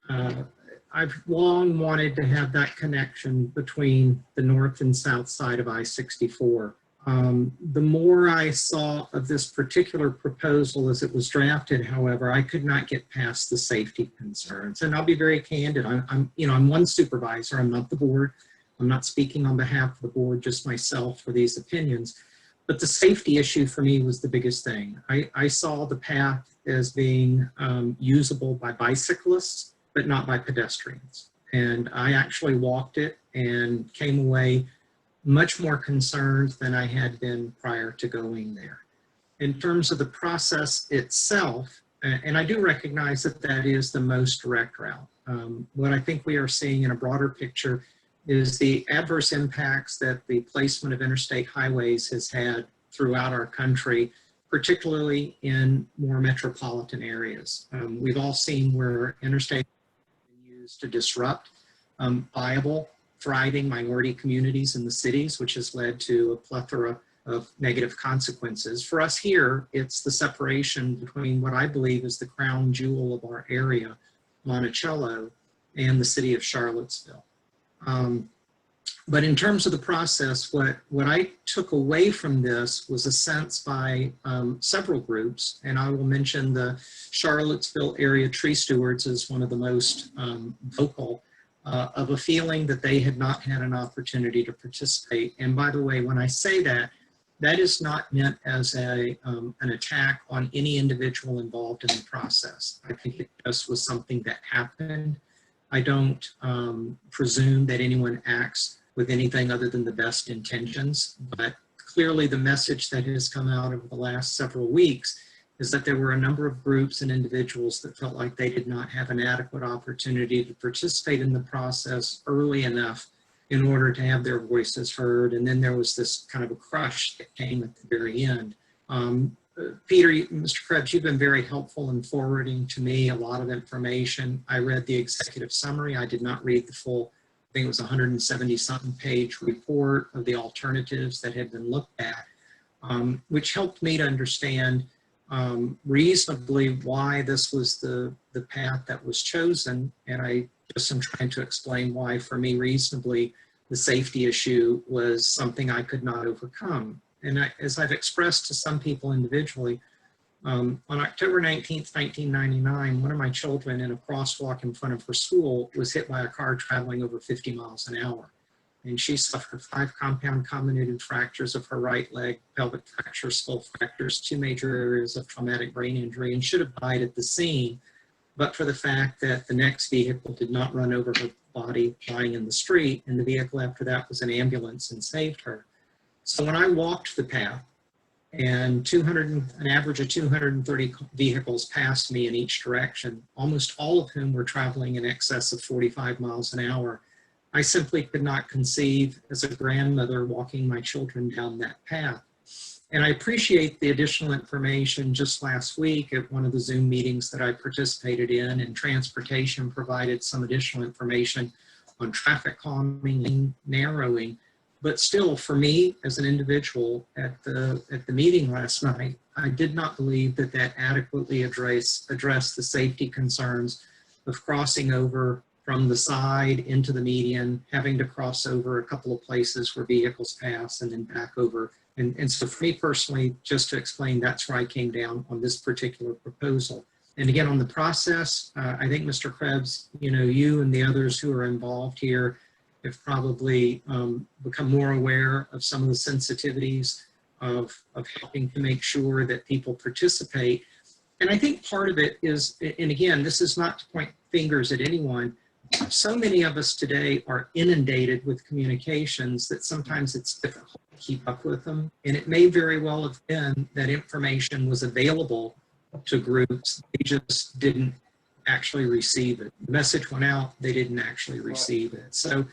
I've long wanted to have that connection between the north and south side of I-64. The more I saw of this particular proposal as it was drafted, however, I could not get past the safety concerns. And I'll be very candid. I'm one supervisor. I'm not the board. I'm not speaking on behalf of the board, just myself for these opinions. But the safety issue for me was the biggest thing. I saw the path as being usable by bicyclists, but not by pedestrians. And I actually walked it and came away much more concerned than I had been prior to going there. In terms of the process itself, and I do recognize that that is the most direct route. What I think we are seeing in a broader picture is the adverse impacts that the placement of interstate highways has had throughout our country particularly in more metropolitan areas. We've all seen where interstate is used to disrupt viable, thriving minority communities in the cities, which has led to a plethora of negative consequences. For us here, it's the separation between what I believe is the crown jewel of our area, Monticello, and the city of Charlottesville. But in terms of the process, what I took away from this was a sense by several groups, and I will mention the Charlottesville area tree stewards as one of the most vocal, of a feeling that they had not had an opportunity to participate. And by the way, when I say that, that is not meant as an attack on any individual involved in the process. I think it just was something that happened. I don't presume that anyone acts with anything other than the best intentions, but clearly the message that has come out over the last several weeks is that there were a number of groups and individuals that felt like they did not have an adequate opportunity to participate in the process early enough in order to have their voices heard. And then there was this kind of a crush that came at the very end. Peter, Mr. Krebs, you've been very helpful in forwarding to me a lot of information. I read the executive summary. I did not read the full, I think it was 170-something page report of the alternatives that had been looked at, which helped me to understand reasonably why this was the path that was chosen. And I just am trying to explain why, for me, reasonably, the safety issue was something I could not overcome. And as I've expressed to some people individually, on October 19th, 1999, one of my children in a crosswalk in front of her school was hit by a car traveling over 50 miles an hour. And she suffered 5 compound comminuted fractures of her right leg, pelvic fracture, skull fractures, 2 major areas of traumatic brain injury, and should have died at the scene, but for the fact that the next vehicle did not run over her body lying in the street, and the vehicle after that was an ambulance and saved her. So when I walked the path, and an average of 230 vehicles passed me in each direction, almost all of whom were traveling in excess of 45 miles an hour, I simply could not conceive as a grandmother walking my children down that path. And I appreciate the additional information just last week at one of the Zoom meetings that I participated in, and transportation provided some additional information on traffic calming and narrowing. But still, for me as an individual at the meeting last night, I did not believe that that adequately addressed the safety concerns of crossing over from the side into the median, having to cross over a couple of places where vehicles pass and then back over. And so for me personally, just to explain, that's where I came down on this particular proposal. And again, on the process, I think Mr. Krebs, you and the others who are involved here have probably become more aware of some of the sensitivities of helping to make sure that people participate. And I think part of it is, and again, this is not to point fingers at anyone, so many of us today are inundated with communications that sometimes it's difficult to keep up with them. And it may very well have been that information was available to groups, they just didn't actually receive it. The message went out, they didn't actually receive it. So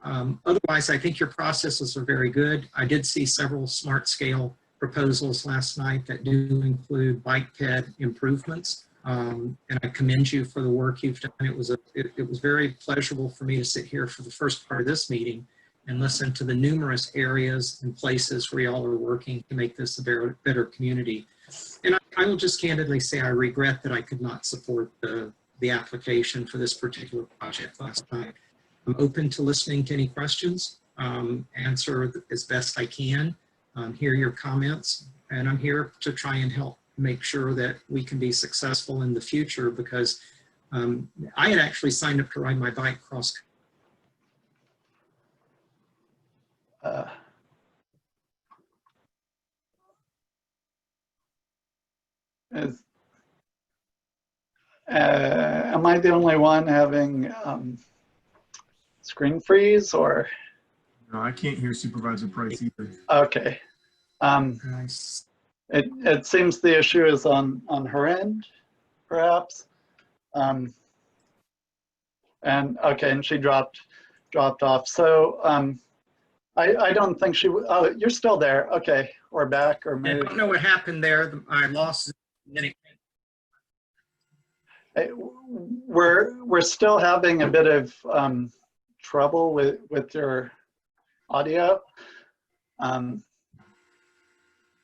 otherwise, I think your processes are very good. I did see several smart scale proposals last night that do include bike ped improvements. And I commend you for the work you've done. It was very pleasurable for me to sit here for the first part of this meeting and listen to the numerous areas and places where y'all are working to make this a better community. And I will just candidly say I regret that I could not support the application for this particular project last night. I'm open to listening to any questions, answer as best I can, hear your comments, and I'm here to try and help make sure that we can be successful in the future, because I had actually signed up to ride my bike cross. Am I the only one having screen freeze, or? No, I can't hear Supervisor Price either. Okay. It seems the issue is on her end, perhaps. And okay, and she dropped off. So I don't think she, oh, you're still there. Okay, or back or I maybe. don't know what happened there. I lost it. We're still having a bit of trouble with your audio.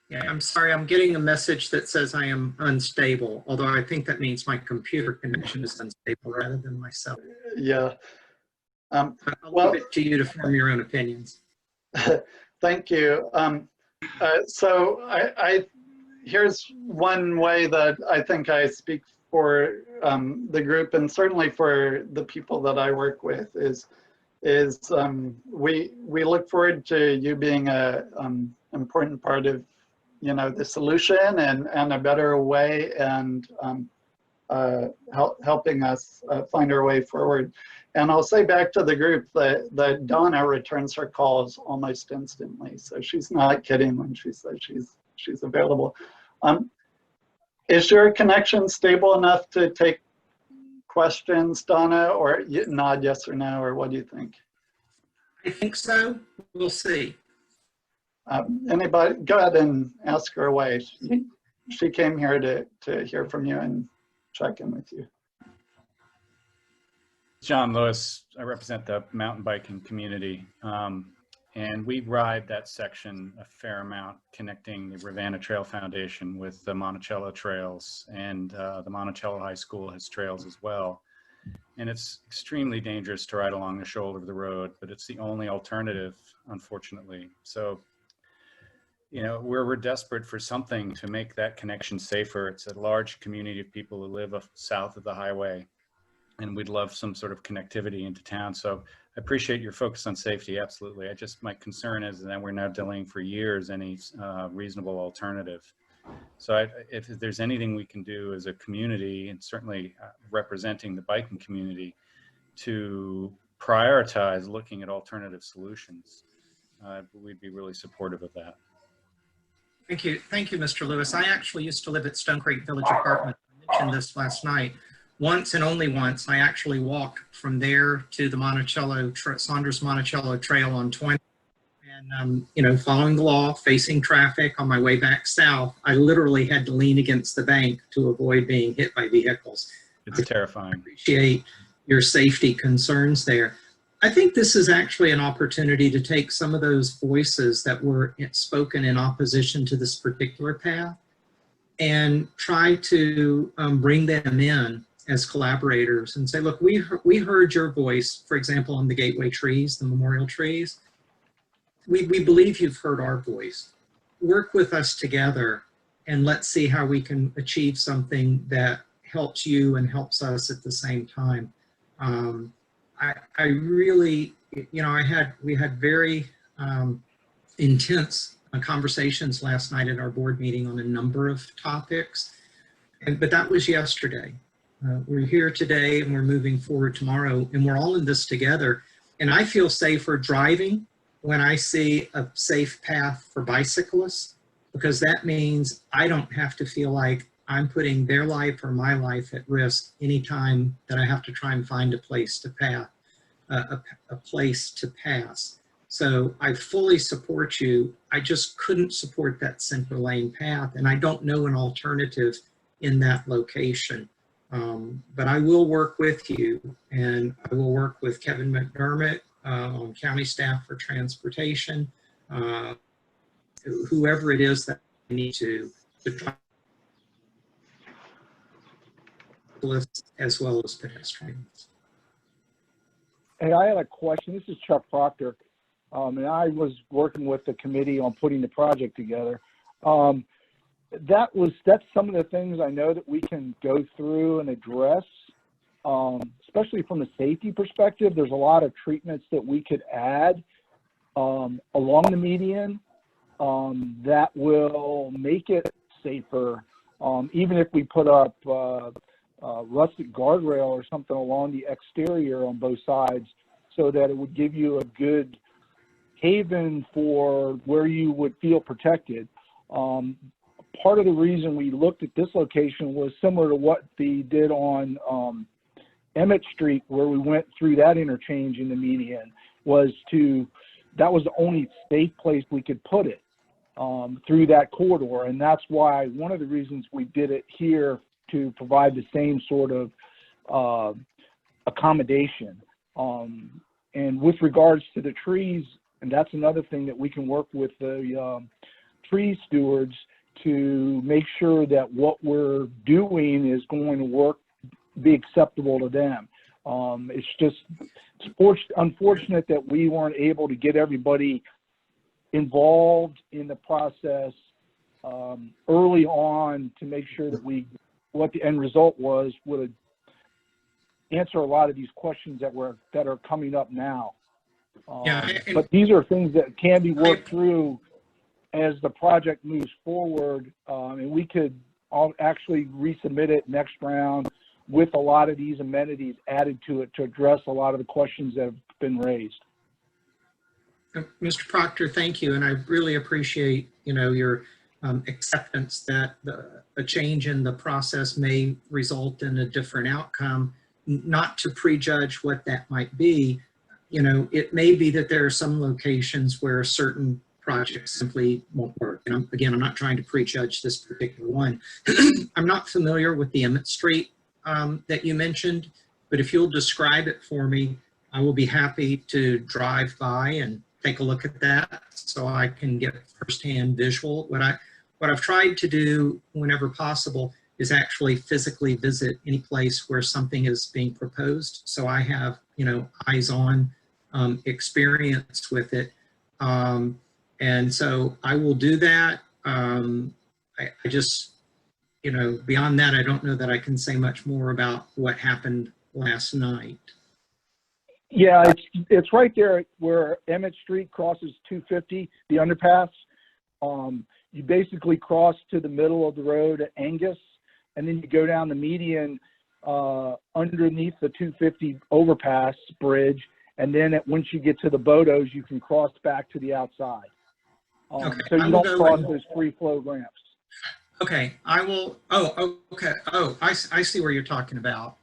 Yeah, I'm sorry. I'm getting a message that says I am unstable, although I think that means my computer connection is unstable rather than myself. Yeah. I'll Well, leave it to you to form your own opinions. Thank you. So here's one way that I think I speak for the group, and certainly for the people that I work with, is we look forward to you being a important part of, you know, the solution and a better way, and helping us find our way forward. And I'll say back to the group that Donna returns her calls almost instantly, so she's not kidding when she says she's available. Is your connection stable enough to take questions, Donna, or nod yes or no, or what do you think? I think so. We'll see. Anybody, go ahead and ask her away. She came here to hear from you and check in with you. John Lewis, I represent the mountain biking community, and we ride that section a fair amount, connecting the Ravenna Trail Foundation with the Monticello trails, and the Monticello High School has trails as well. And it's extremely dangerous to ride along the shoulder of the road, but it's the only alternative, unfortunately. So, you know, we're desperate for something to make that connection safer. It's a large community of people who live south of the highway, and we'd love some sort of connectivity into town. So I appreciate your focus on safety, absolutely. My concern is that we're now delaying for years any reasonable alternative. So if there's anything we can do as a community, and certainly representing the biking community, to prioritize looking at alternative solutions, we'd be really supportive of that. Thank you, Mr. Lewis. I actually used to live at Stone Creek Village Apartment. I mentioned this last night. Once and only once, I actually walked from there to the Saunders Monticello Trail on 20. And, you know, following the law, facing traffic on my way back south, I literally had to lean against the bank to avoid being hit by vehicles. It's terrifying. I appreciate your safety concerns there. I think this is actually an opportunity to take some of those voices that were spoken in opposition to this particular path and try to bring them in as collaborators and say, look, we heard your voice, for example, on the gateway trees, the memorial trees. We believe you've heard our voice. Work with us together and let's see how we can achieve something that helps you and helps us at the same time. I really, you know, we had very intense conversations last night at our board meeting on a number of topics, but that was yesterday. We're here today and we're moving forward tomorrow, and we're all in this together. And I feel safer driving when I see a safe path for bicyclists, because that means I don't have to feel like I'm putting their life or my life at risk anytime that I have to try and find a place to pass. So I fully support you. I just couldn't support that center lane path, and I don't know an alternative in that location. But I will work with you, and I will work with Kevin McDermott on county staff for transportation, whoever it is that I need to try, as well as pedestrians. Hey, I had a question. This is Chuck Proctor, and I was working with the committee on putting the project together. That's some of the things I know that we can go through and address, especially from a safety perspective. There's a lot of treatments that we could add along the median that will make it safer, even if we put up rustic guardrail or something along the exterior on both sides, so that it would give you a good haven for where you would feel protected. Part of the reason we looked at this location was similar to what they did on Emmett Street, where we went through that interchange in the median, was to that was the only safe place we could put it through that corridor. And that's why one of the reasons we did it here to provide the same sort of accommodation. And with regards to the trees, and that's another thing that we can work with the tree stewards to make sure that what we're doing is going to work, be acceptable to them. It's unfortunate that we weren't able to get everybody involved in the process early on to make sure that what the end result was would answer a lot of these questions that are coming up now. But these are things that can be worked through as the project moves forward, and we could actually resubmit it next round with a lot of these amenities added to it to address a lot of the questions that have been raised. Mr. Proctor, thank you, and I really appreciate your acceptance that a change in the process may result in a different outcome. Not to prejudge what that might be, it may be that there are some locations where certain projects simply won't work. And I'm not trying to prejudge this particular one. I'm not familiar with the Emmett Street that you mentioned, but if you'll describe it for me, I will be happy to drive by and take a look at that so I can get firsthand visual. What I've tried to do whenever possible is actually physically visit any place where something is being proposed, so I have eyes-on experience with it, and so I will do that. I just beyond that, I don't know that I can say much more about what happened last night. Yeah, it's right there where Emmett Street crosses 250, the underpass. You basically cross to the middle of the road at Angus, and then you go down the median underneath the 250 overpass bridge, and then once you get to the Bodos, you can cross back to the outside. Okay, so you don't cross those free flow ramps. Okay, I will. Oh, okay. Oh, I see where you're talking about.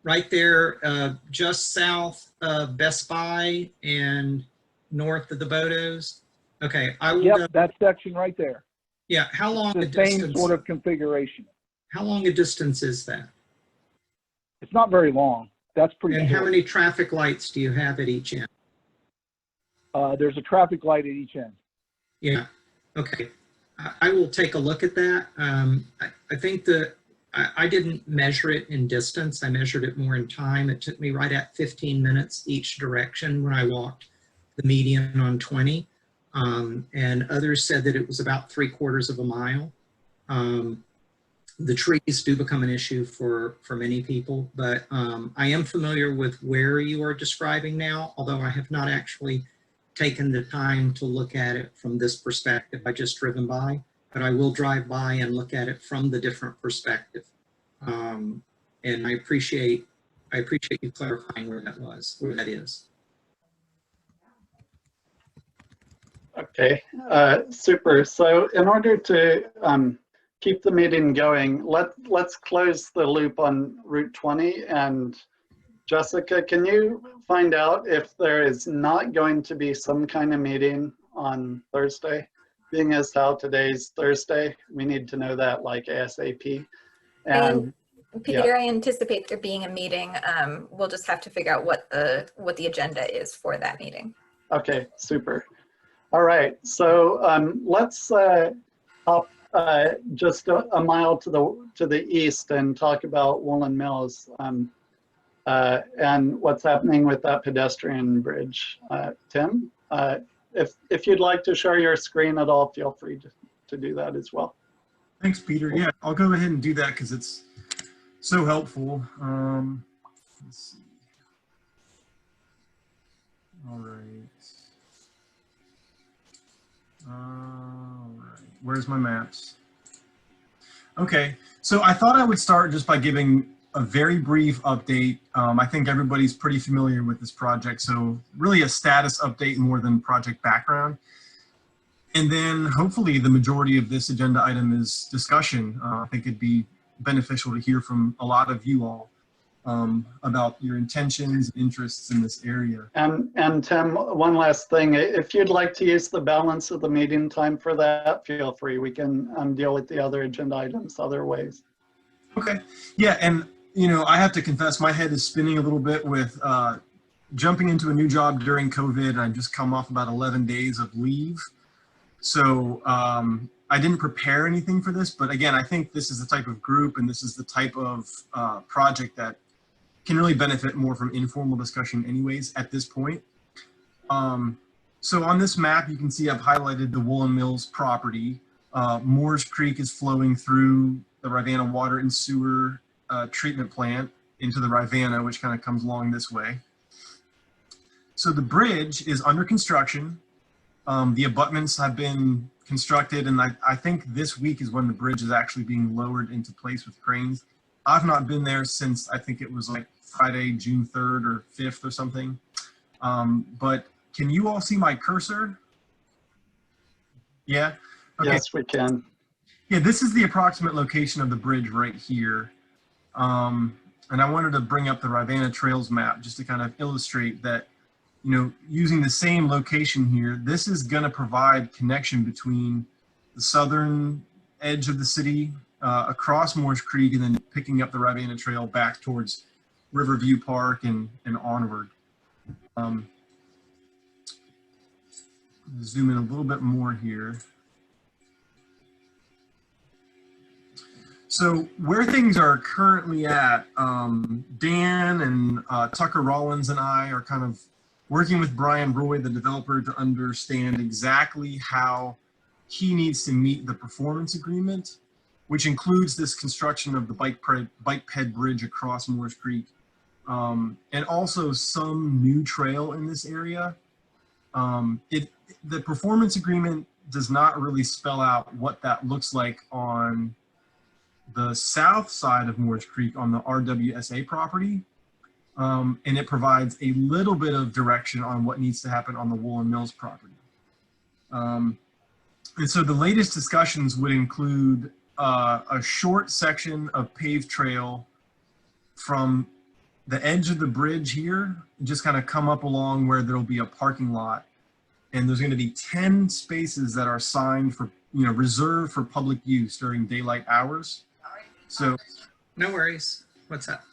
Right there, just south of Best Buy and north of the Bodos. Okay, I will. Yep, that section right there. Yeah, how long it's the same sort of configuration. How long a distance is that? It's not very long. That's pretty. And short. how many traffic lights do you have at each end? There's a traffic light at each end. Yeah. Okay. I will take a look at that. I think I didn't measure it in distance. I measured it more in time. It took me right at 15 minutes each direction when I walked the median on 20. And others said that it was about 3/4 of a mile. The trees do become an issue for many people, but I am familiar with where you are describing now, although I have not actually taken the time to look at it from this perspective. I just driven by, but I will drive by and look at it from the different perspective. And I appreciate you clarifying where that is. Okay, super. So in order to keep the meeting going, let's close the loop on Route 20. And Jessica, can you find out if there is not going to be some kind of meeting on Thursday? Being as how today's Thursday, we need to know that like ASAP. And Peter, yeah. I anticipate there being a meeting. We'll just have to figure out what the agenda is for that meeting. Okay, super. All right, so let's hop just a mile to the east and talk about Woolen Mills and what's happening with that pedestrian bridge. Tim, if you'd like to share your screen at all, feel free to do that as well. Thanks, Peter. Yeah, I'll go ahead and do that because it's so helpful. Let's see. All right. Where's my maps? Okay, so I thought I would start just by giving a very brief update. I think everybody's pretty familiar with this project, so really a status update more than project background. And then hopefully the majority of this agenda item is discussion. I think it'd be beneficial to hear from a lot of you all. about your intentions, interests in this area. And Tim, one last thing, if you'd like to use the balance of the meeting time for that, feel free. We can deal with the other agenda items other ways. Okay, yeah, and you know, I have to confess my head is spinning a little bit with jumping into a new job during COVID. I've just come off about 11 days of leave. So I didn't prepare anything for this, but again, I think this is the type of group and this is the type of project that can really benefit more from informal discussion anyways at this point. So on this map, you can see I've highlighted the Woolen Mills property. Moores Creek is flowing through the Rivanna Water and Sewer treatment plant into the Rivanna, which kind of comes along this way. So the bridge is under construction. The abutments have been constructed, and I think this week is when the bridge is actually being lowered into place with cranes. I've not been there since I think it was like Friday, June 3rd or 5th or something. But can you all see my cursor? Yeah? Okay. Yes, we can. Yeah, this is the approximate location of the bridge right here. And I wanted to bring up the Rivanna Trails map just to kind of illustrate that, you know, using the same location here, this is going to provide connection between the southern edge of the city across Moores Creek and then picking up the Rivanna Trail back towards Riverview Park and onward. Zoom in a little bit more here. So where things are currently at, Dan and Tucker Rollins and I are kind of working with Brian Roy, the developer, to understand exactly how he needs to meet the performance agreement, which includes this construction of the bike ped bridge across Moores Creek, and also some new trail in this area. The performance agreement does not really spell out what that looks like on the south side of Moores Creek on the RWSA property. And it provides a little bit of direction on what needs to happen on the Woolen Mills property. And so the latest discussions would include a short section of paved trail from the edge of the bridge here, just kind of come up along where there'll be a parking lot. And there's going to be 10 spaces that are signed for, you know, reserved for public use during daylight hours. So, no worries. What's up?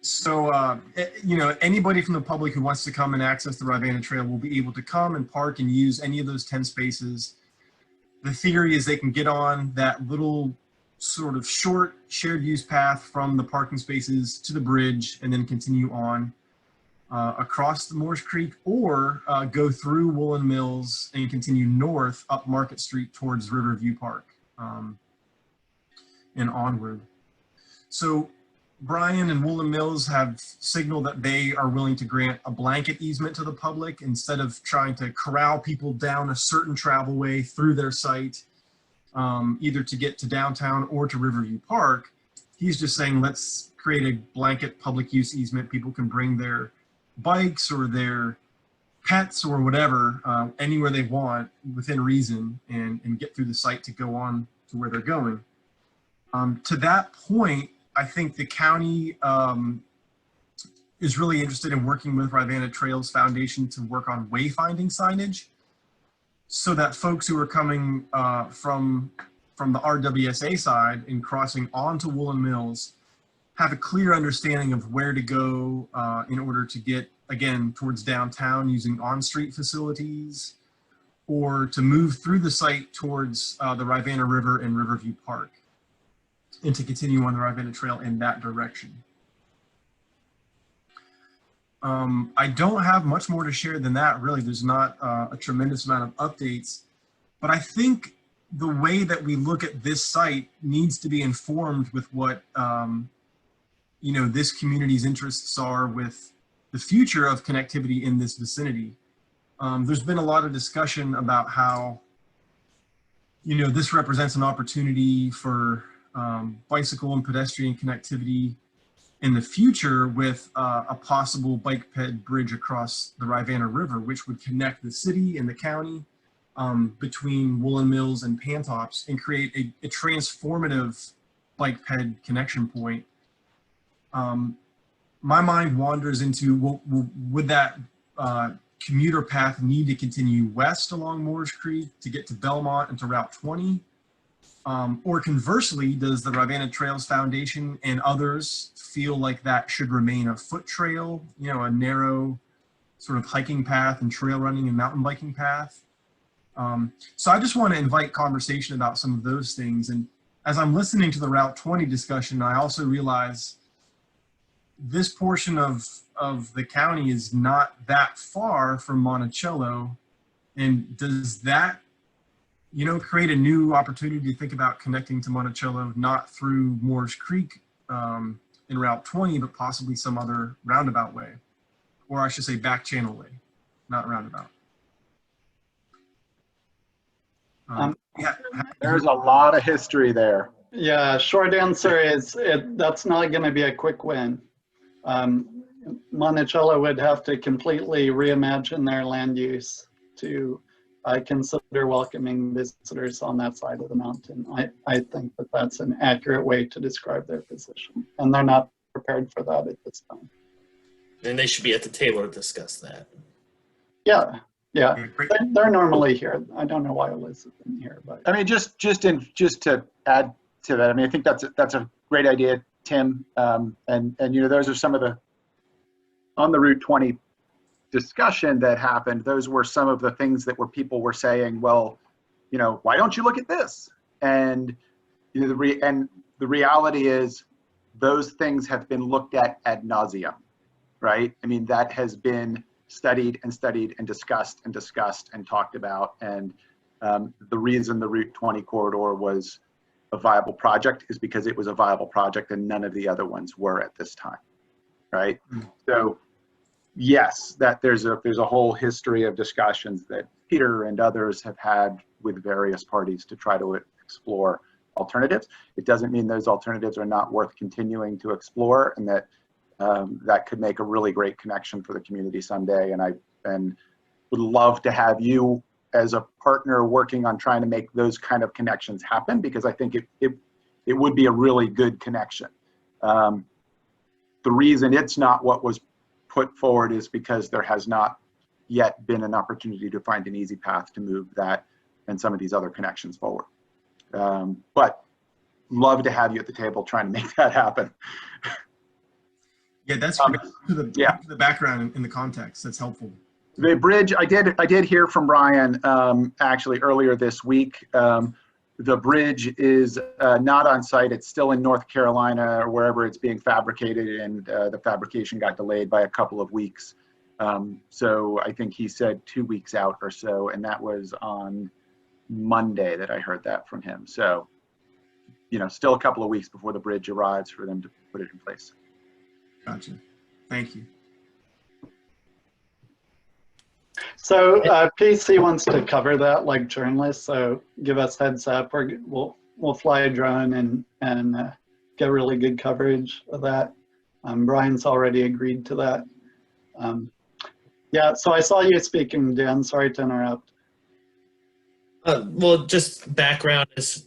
So, you know, anybody from the public who wants to come and access the Rivanna Trail will be able to come and park and use any of those 10 spaces. The theory is they can get on that little sort of short shared use path from the parking spaces to the bridge and then continue on across the Moores Creek, or go through Woolen Mills and continue north up Market Street towards Riverview Park and onward. So Brian and Woolen Mills have signaled that they are willing to grant a blanket easement to the public instead of trying to corral people down a certain travel way through their site, either to get to downtown or to Riverview Park. He's just saying, let's create a blanket public use easement. People can bring their bikes or their pets or whatever anywhere they want within reason and get through the site to go on to where they're going. To that point, I think the county is really interested in working with Rivanna Trails Foundation to work on wayfinding signage so that folks who are coming from the RWSA side and crossing onto Woolen Mills have a clear understanding of where to go in order to get, again, towards downtown using on-street facilities, or to move through the site towards the Rivanna River and Riverview Park, and to continue on the Rivanna Trail in that direction. I don't have much more to share than that, really. There's not a tremendous amount of updates, but I think the way that we look at this site needs to be informed with what you know, this community's interests are with the future of connectivity in this vicinity. There's been a lot of discussion about how, you know, this represents an opportunity for bicycle and pedestrian connectivity in the future with a possible bike ped bridge across the Rivanna River, which would connect the city and the county between Woolen Mills and Pantops and create a transformative bike ped connection point, my mind wanders into, would that commuter path need to continue west along Moores Creek to get to Belmont and to Route 20? Or conversely, does the Rivanna Trails Foundation and others feel like that should remain a foot trail, a narrow sort of hiking path and trail running and mountain biking path? So I just want to invite conversation about some of those things. And as I'm listening to the Route 20 discussion, I also realize this portion of the county is not that far from Monticello. And does that, create a new opportunity to think about connecting to Monticello, not through Moores Creek in Route 20, but possibly some other roundabout way, or I should say back channel way, not roundabout? Yeah. There's a lot of history there. Yeah, short answer is that's not going to be a quick win. Monticello would have to completely reimagine their land use to consider welcoming visitors on that side of the mountain. I think that that's an accurate way to describe their position, and they're not prepared for that at this time. And they should be at the table to discuss that. Yeah. They're normally here. I don't know why Elizabeth isn't here, but I mean, just to add to that, I mean, I think that's a great idea, Tim. And those are some of the on the Route 20 discussion that happened. Those were some of the things that people were saying, well, why don't you look at this? And the reality is those things have been looked at ad nauseum, right? I mean, that has been studied and discussed and talked about. And the reason the Route 20 corridor was a viable project is because it was a viable project and none of the other ones were at this time, right? So yes, that there's a whole history of discussions that Peter and others have had with various parties to try to explore alternatives. It doesn't mean those alternatives are not worth continuing to explore, and that that could make a really great connection for the community someday. And I would love to have you as a partner working on trying to make those kind of connections happen, because I think it would be a really good connection. The reason it's not what was put forward is because there has not yet been an opportunity to find an easy path to move that and some of these other connections forward. But love to have you at the table trying to make that happen. Yeah, that's to the background in the context. That's helpful. The bridge, I did hear from Brian actually earlier this week. The bridge is not on site. It's still in North Carolina or wherever it's being fabricated, and the fabrication got delayed by a couple of weeks. So I think he said 2 weeks out or so, and that was on Monday that I heard that from him. So, still a couple of weeks before the bridge arrives for them to put it in place. Gotcha. Thank you. So PC wants to cover that like journalists, so give us heads up. We'll fly a drone and get really good coverage of that. Brian's already agreed to that. Yeah, so I saw you speaking, Dan. Sorry to interrupt. Well, just background, as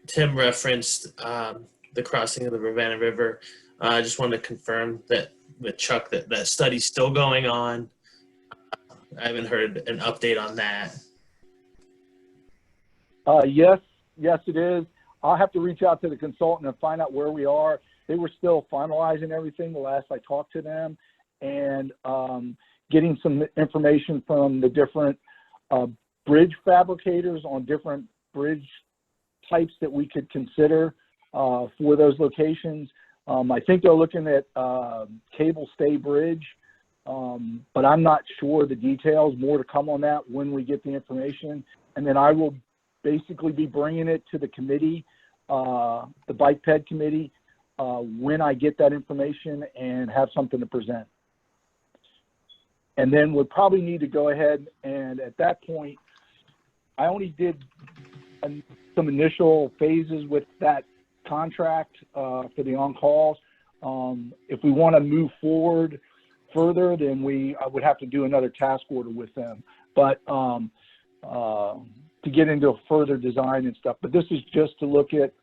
Tim referenced the crossing of the Rivanna River. I just wanted to confirm that with Chuck that study's still going on. I haven't heard an update on that. Yes, it is. I'll have to reach out to the consultant and find out where we are. They were still finalizing everything the last I talked to them, and getting some information from the different bridge fabricators on different bridge types that we could consider for those locations. I think they're looking at cable stay bridge, but I'm not sure the details. More to come on that when we get the information. And then I will basically be bringing it to the committee, the Bike Ped committee, when I get that information and have something to present. And then we'll probably need to go ahead, and at that point, I only did some initial phases with that contract for the on-calls. If we want to move forward further, then I would have to do another task order with them. But to get into further design and stuff. But this is just to look at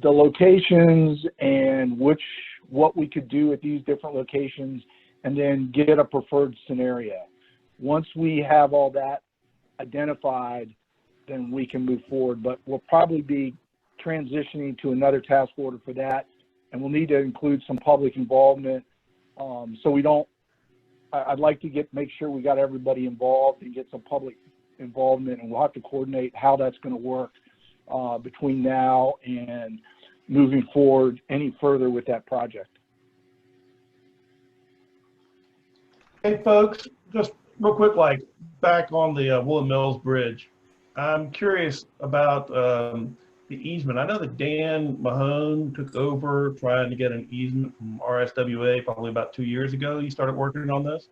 the locations and what we could do at these different locations, and then get a preferred scenario. Once we have all that identified, then we can move forward. But we'll probably be transitioning to another task order for that, and we'll need to include some public involvement. So we don't, I'd like to make sure we got everybody involved and get some public involvement, and we'll have to coordinate how that's going to work between now and moving forward any further with that project. Hey folks, just real quick, like back on the Woolen Mills Bridge, I'm curious about the easement. I know that Dan Mahone took over trying to get an easement from RSWA probably about 2 years ago. He started working on this.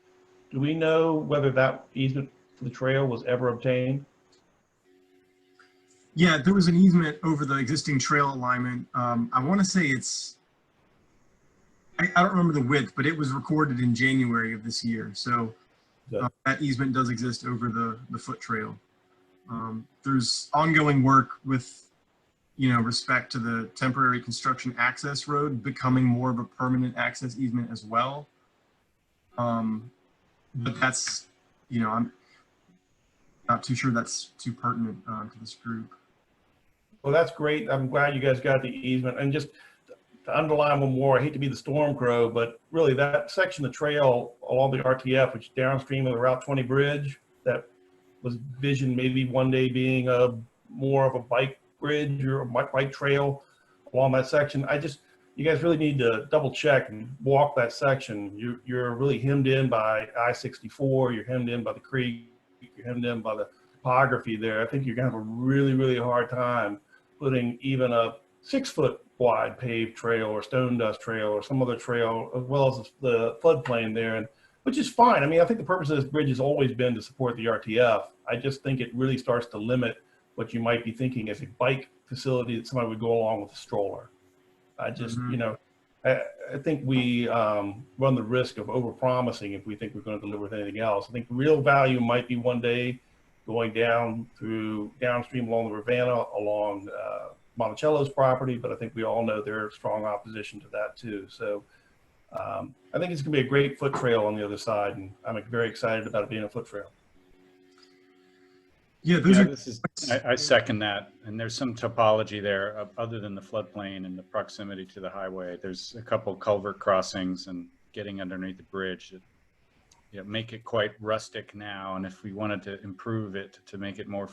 Do we know whether that easement for the trail was ever obtained? Yeah, there was an easement over the existing trail alignment. I want to say I don't remember the width, but it was recorded in January of this year. So that easement does exist over the foot trail. There's ongoing work with, respect to the temporary construction access road becoming more of a permanent access easement as well. But that's, I'm not too sure that's too pertinent to this group. Well, that's great. I'm glad you guys got the easement. And just to underline one more, I hate to be the storm crow, but really that section of the trail along the RTF, which is downstream of the Route 20 bridge, that was visioned maybe one day being more of a bike bridge or a bike trail along that section. You guys really need to double check and walk that section. You're really hemmed in by I-64, you're hemmed in by the creek, you're hemmed in by the topography there. I think you're gonna have a really, really hard time putting even a 6-foot wide paved trail or stone dust trail or some other trail, as well as the floodplain there, and which is fine. I mean, I think the purpose of this bridge has always been to support the RTF. I just think it really starts to limit what you might be thinking as a bike facility that somebody would go along with a stroller. I just, I think we run the risk of over-promising if we think we're going to deliver with anything else. I think real value might be one day going downstream along the Ravenna, along Monticello's property, but I think we all know there's strong opposition to that too. So I think it's going to be a great foot trail on the other side, and I'm very excited about it being a foot trail. Yeah, I second that. And there's some topology there other than the floodplain and the proximity to the highway. There's a couple culvert crossings and getting underneath the bridge that make it quite rustic now. And if we wanted to improve it to make it more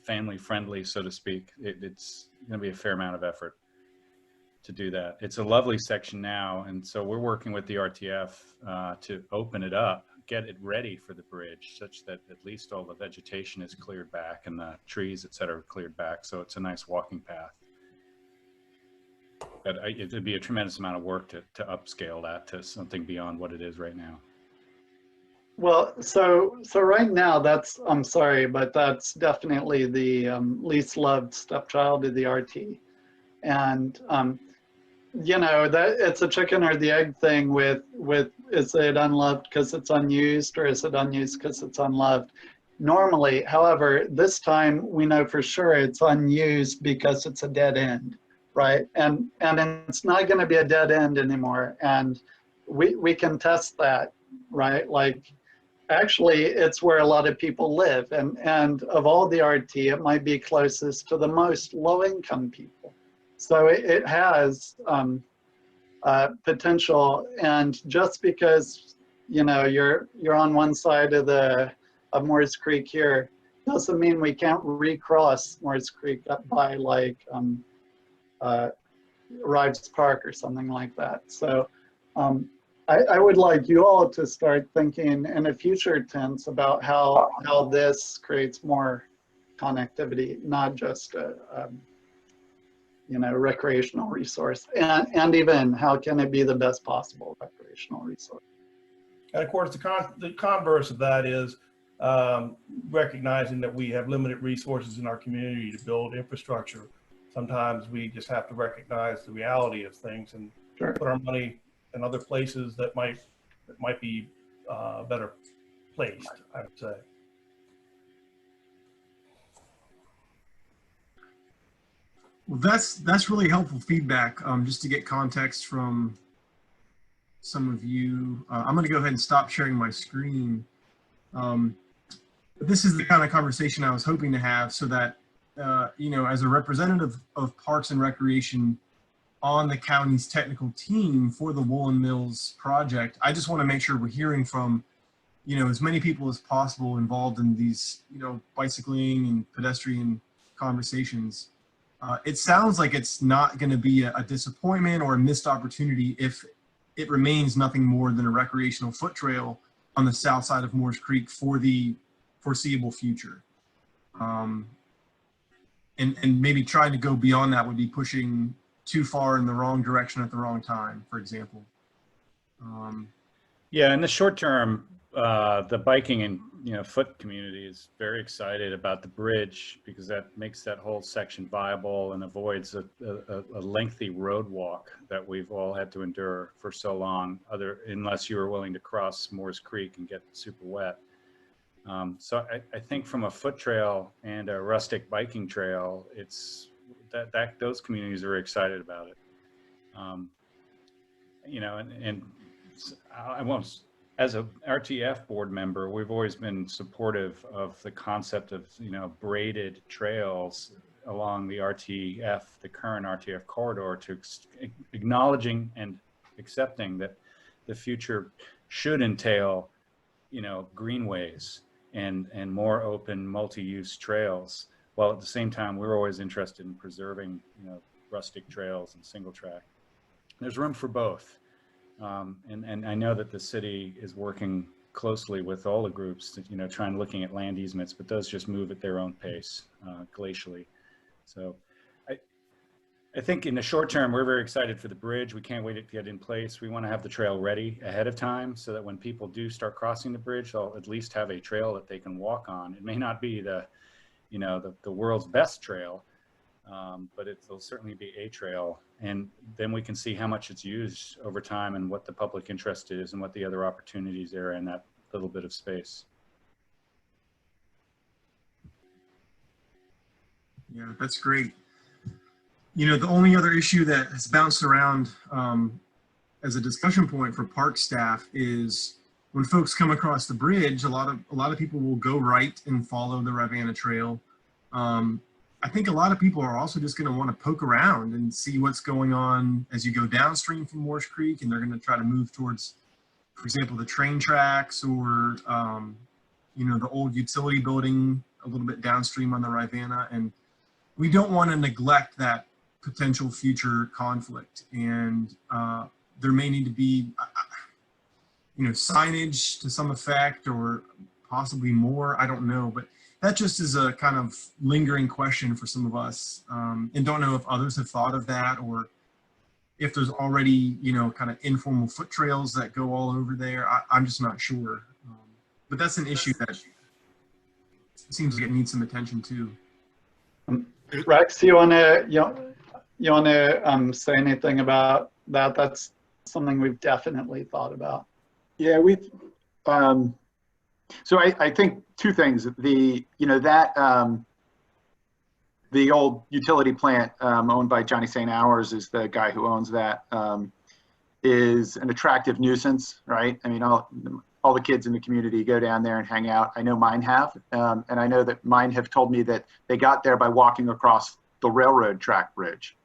family friendly, so to speak, it's going to be a fair amount of effort to do that. It's a lovely section now. And so we're working with the RTF to open it up, get it ready for the bridge such that at least all the vegetation is cleared back and the trees, et cetera, are cleared back. So it's a nice walking path. But it'd be a tremendous amount of work to upscale that to something beyond what it is right now. Well, so right now I'm sorry, but that's definitely the least loved stepchild of the RT. And, that it's a chicken or the egg thing with is it unloved because it's unused, or is it unused because it's unloved? Normally, however, this time we know for sure it's unused because it's a dead end, right? And it's not going to be a dead end anymore. And we can test that, right? Like, actually, it's where a lot of people live. And of all the RT, it might be closest to the most low-income people. So it has potential. And just because, you're on one side of Moore's Creek here, doesn't mean we can't recross Moore's Creek up by like Rives Park or something like that. So I would like you all to start thinking in a future tense about how this creates more connectivity, not just a recreational resource, and even how can it be the best possible recreational resource. And of course, the converse of that is recognizing that we have limited resources in our community to build infrastructure. Sometimes we just have to recognize the reality of things and put our money in other places that might be better placed, I would say. Well, that's really helpful feedback. Just to get context from some of you, I'm going to go ahead and stop sharing my screen. This is the kind of conversation I was hoping to have, so that you know, as a representative of Parks and Recreation on the county's technical team for the Woolen Mills project, I just want to make sure we're hearing from, you know, as many people as possible involved in these, you know, bicycling and pedestrian conversations. It sounds like it's not going to be a disappointment or a missed opportunity if it remains nothing more than a recreational foot trail on the south side of Moores Creek for the foreseeable future. And maybe trying to go beyond that would be pushing too far in the wrong direction at the wrong time, for example. Yeah, in the short term, the biking and foot community is very excited about the bridge, because that makes that whole section viable and avoids a lengthy road walk that we've all had to endure for so long, unless you were willing to cross Moores Creek and get super wet. So I think from a foot trail and a rustic biking trail, it's those communities are excited about it. You know, and I won't. As a RTF board member, we've always been supportive of the concept of, braided trails along the RTF, the current RTF corridor, to acknowledging and accepting that the future should entail, greenways and more open multi-use trails, while at the same time, we're always interested in preserving, rustic trails and single track. There's room for both. And I know that the city is working closely with all the groups, looking at land easements, but those just move at their own pace, glacially. So I think in the short term, we're very excited for the bridge. We can't wait to get in place. We want to have the trail ready ahead of time so that when people do start crossing the bridge, they'll at least have a trail that they can walk on. It may not be the world's best trail, but it'll certainly be a trail. And then we can see how much it's used over time and what the public interest is and what the other opportunities are in that little bit of space. Yeah, that's great. The only other issue that has bounced around as a discussion point for park staff is when folks come across the bridge, a lot of people will go right and follow the Rivanna Trail. I think a lot of people are also just going to want to poke around and see what's going on as you go downstream from Moores Creek, and they're going to try to move towards, for example, the train tracks or, the old utility building a little bit downstream on the Rivanna. And we don't want to neglect that potential future conflict. And there may need to be, signage to some effect or possibly more, I don't know, but that just is a kind of lingering question for some of us, and don't know if others have thought of that, or if there's already, kind of informal foot trails that go all over there. I'm just not sure. But that's an issue that seems like it needs some attention too. Rex, you wanna say anything about that? That's something we've definitely thought about. Yeah, we've. So I think two things. The old utility plant owned by Johnny St. Hours is the guy who owns that, is an attractive nuisance, right? I mean, all the kids in the community go down there and hang out. I know mine have, and I know that mine have told me that they got there by walking across the railroad track bridge,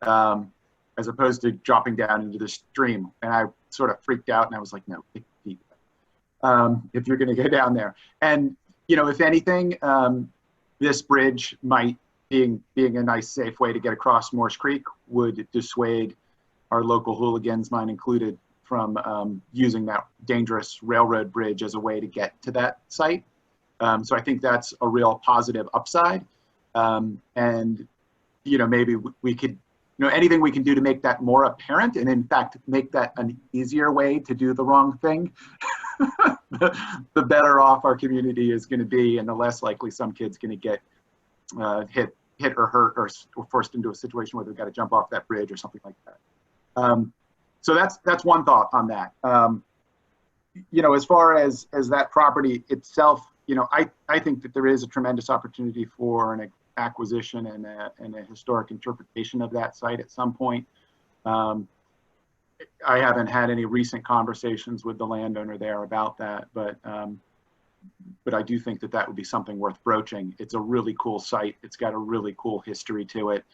as opposed to dropping down into the stream. And I sort of freaked out, and I was like, no. If you're going to go down there. And, if anything, this bridge might, being a nice, safe way to get across Moores Creek, would dissuade our local hooligans, mine included, from using that dangerous railroad bridge as a way to get to that site. So I think that's a real positive upside. And, maybe we could, anything we can do to make that more apparent, and in fact, make that an easier way to do the wrong thing, the better off our community is going to be, and the less likely some kid's going to get hit or hurt or forced into a situation where they've got to jump off that bridge or something like that. So that's one thought on that. As far as that property itself, I think that there is a tremendous opportunity for acquisition and a historic interpretation of that site at some point. I haven't had any recent conversations with the landowner there about that, but I do think that that would be something worth broaching. It's a really cool site. It's got a really cool history to it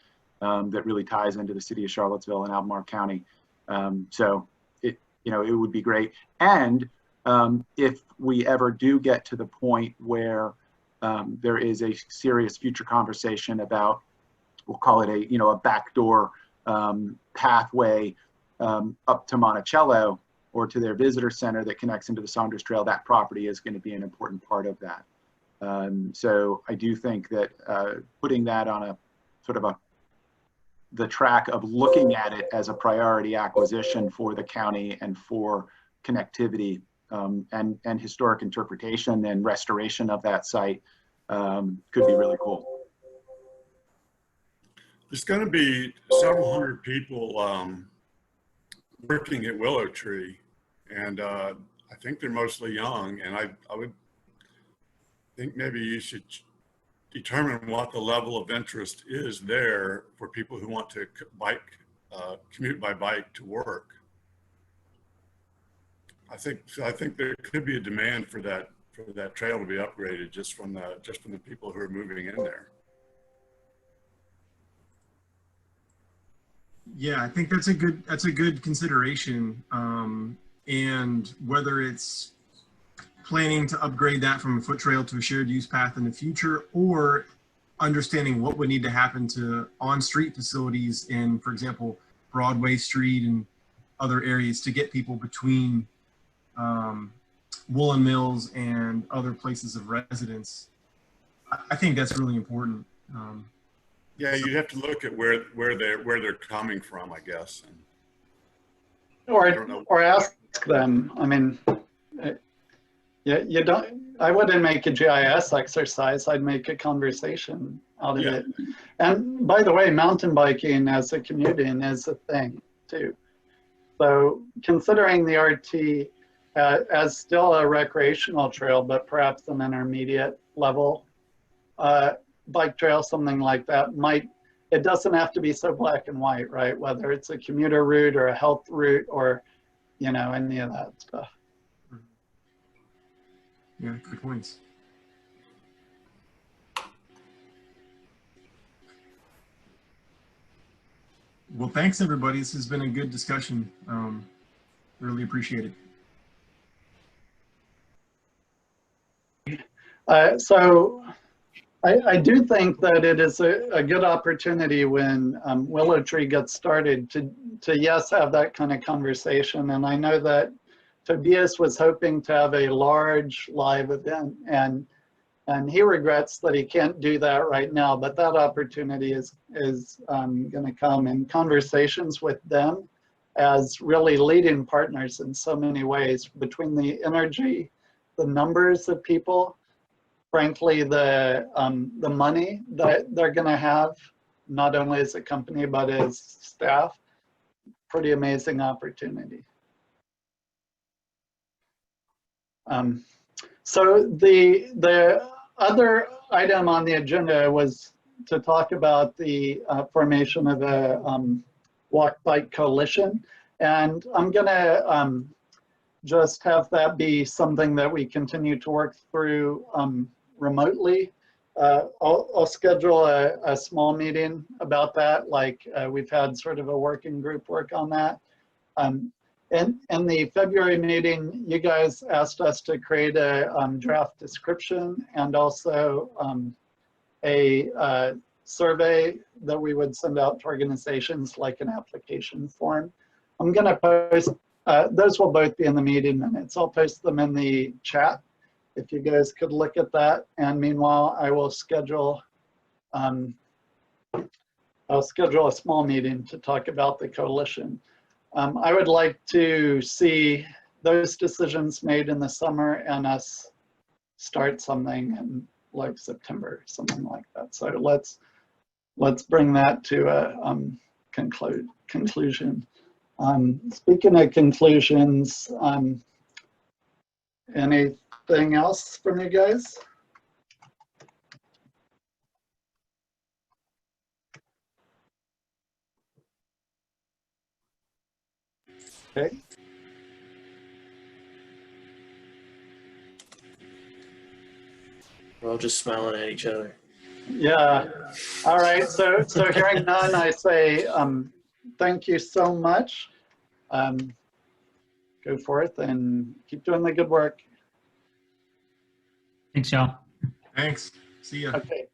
that really ties into the city of Charlottesville and Albemarle County. So it would be great. And if we ever do get to the point where there is a serious future conversation about, we'll call it a backdoor pathway up to Monticello or to their visitor center that connects into the Saunders Trail, that property is going to be an important part of that. So I do think that putting that on a sort of the track of looking at it as a priority acquisition for the county and for connectivity and historic interpretation and restoration of that site could be really cool. There's going to be several hundred people working at Willow Tree, and I think they're mostly young, and I would think maybe you should determine what the level of interest is there for people who want to commute by bike to work. I think there could be a demand for that trail to be upgraded just from the people who are moving in there. Yeah, I think that's a good consideration. And whether it's planning to upgrade that from a foot trail to a shared use path in the future, or understanding what would need to happen to on-street facilities in, for example, Broadway Street and other areas to get people between Woolen Mills and other places of residence. I think that's really important. Yeah, you'd have to look at where they're coming from, I guess. Or ask them. I mean, you don't. I wouldn't make a GIS exercise. I'd make a conversation out of it. And by the way, mountain biking as a commuting is a thing too. So considering the RT as still a recreational trail, but perhaps an intermediate level bike trail, something like that it doesn't have to be so black and white, right? Whether it's a commuter route or a health route or, any of that stuff. Yeah, good points. Well, thanks everybody. This has been a good discussion. Really appreciate it. So I do think that it is a good opportunity when Willow Tree gets started to yes, have that kind of conversation. And I know that Tobias was hoping to have a large live event, and he regrets that he can't do that right now, but that opportunity is going to come in conversations with them as really leading partners in so many ways, between the energy, the numbers of people, frankly, the money that they're going to have, not only as a company, but as staff. Pretty amazing opportunity. So the other item on the agenda was to talk about the formation of a walk bike coalition. And I'm going to just have that be something that we continue to work through remotely. I'll schedule a small meeting about that, like we've had sort of a working group work on that. In the February meeting, you guys asked us to create a draft description and also a survey that we would send out to organizations, like an application form. I'm going to post, those will both be in the meeting minutes. I'll post them in the chat if you guys could look at that. And meanwhile, I will schedule a small meeting to talk about the coalition. I would like to see those decisions made in the summer and us start something in like September, something like that. So let's bring that to a conclusion. Speaking of conclusions, anything else from you guys? Okay. We're all just smiling at each other. Yeah. All right. So hearing none, I say thank you so much. Go forth and keep doing the good work. Thanks, y'all. Thanks. See ya. Okay.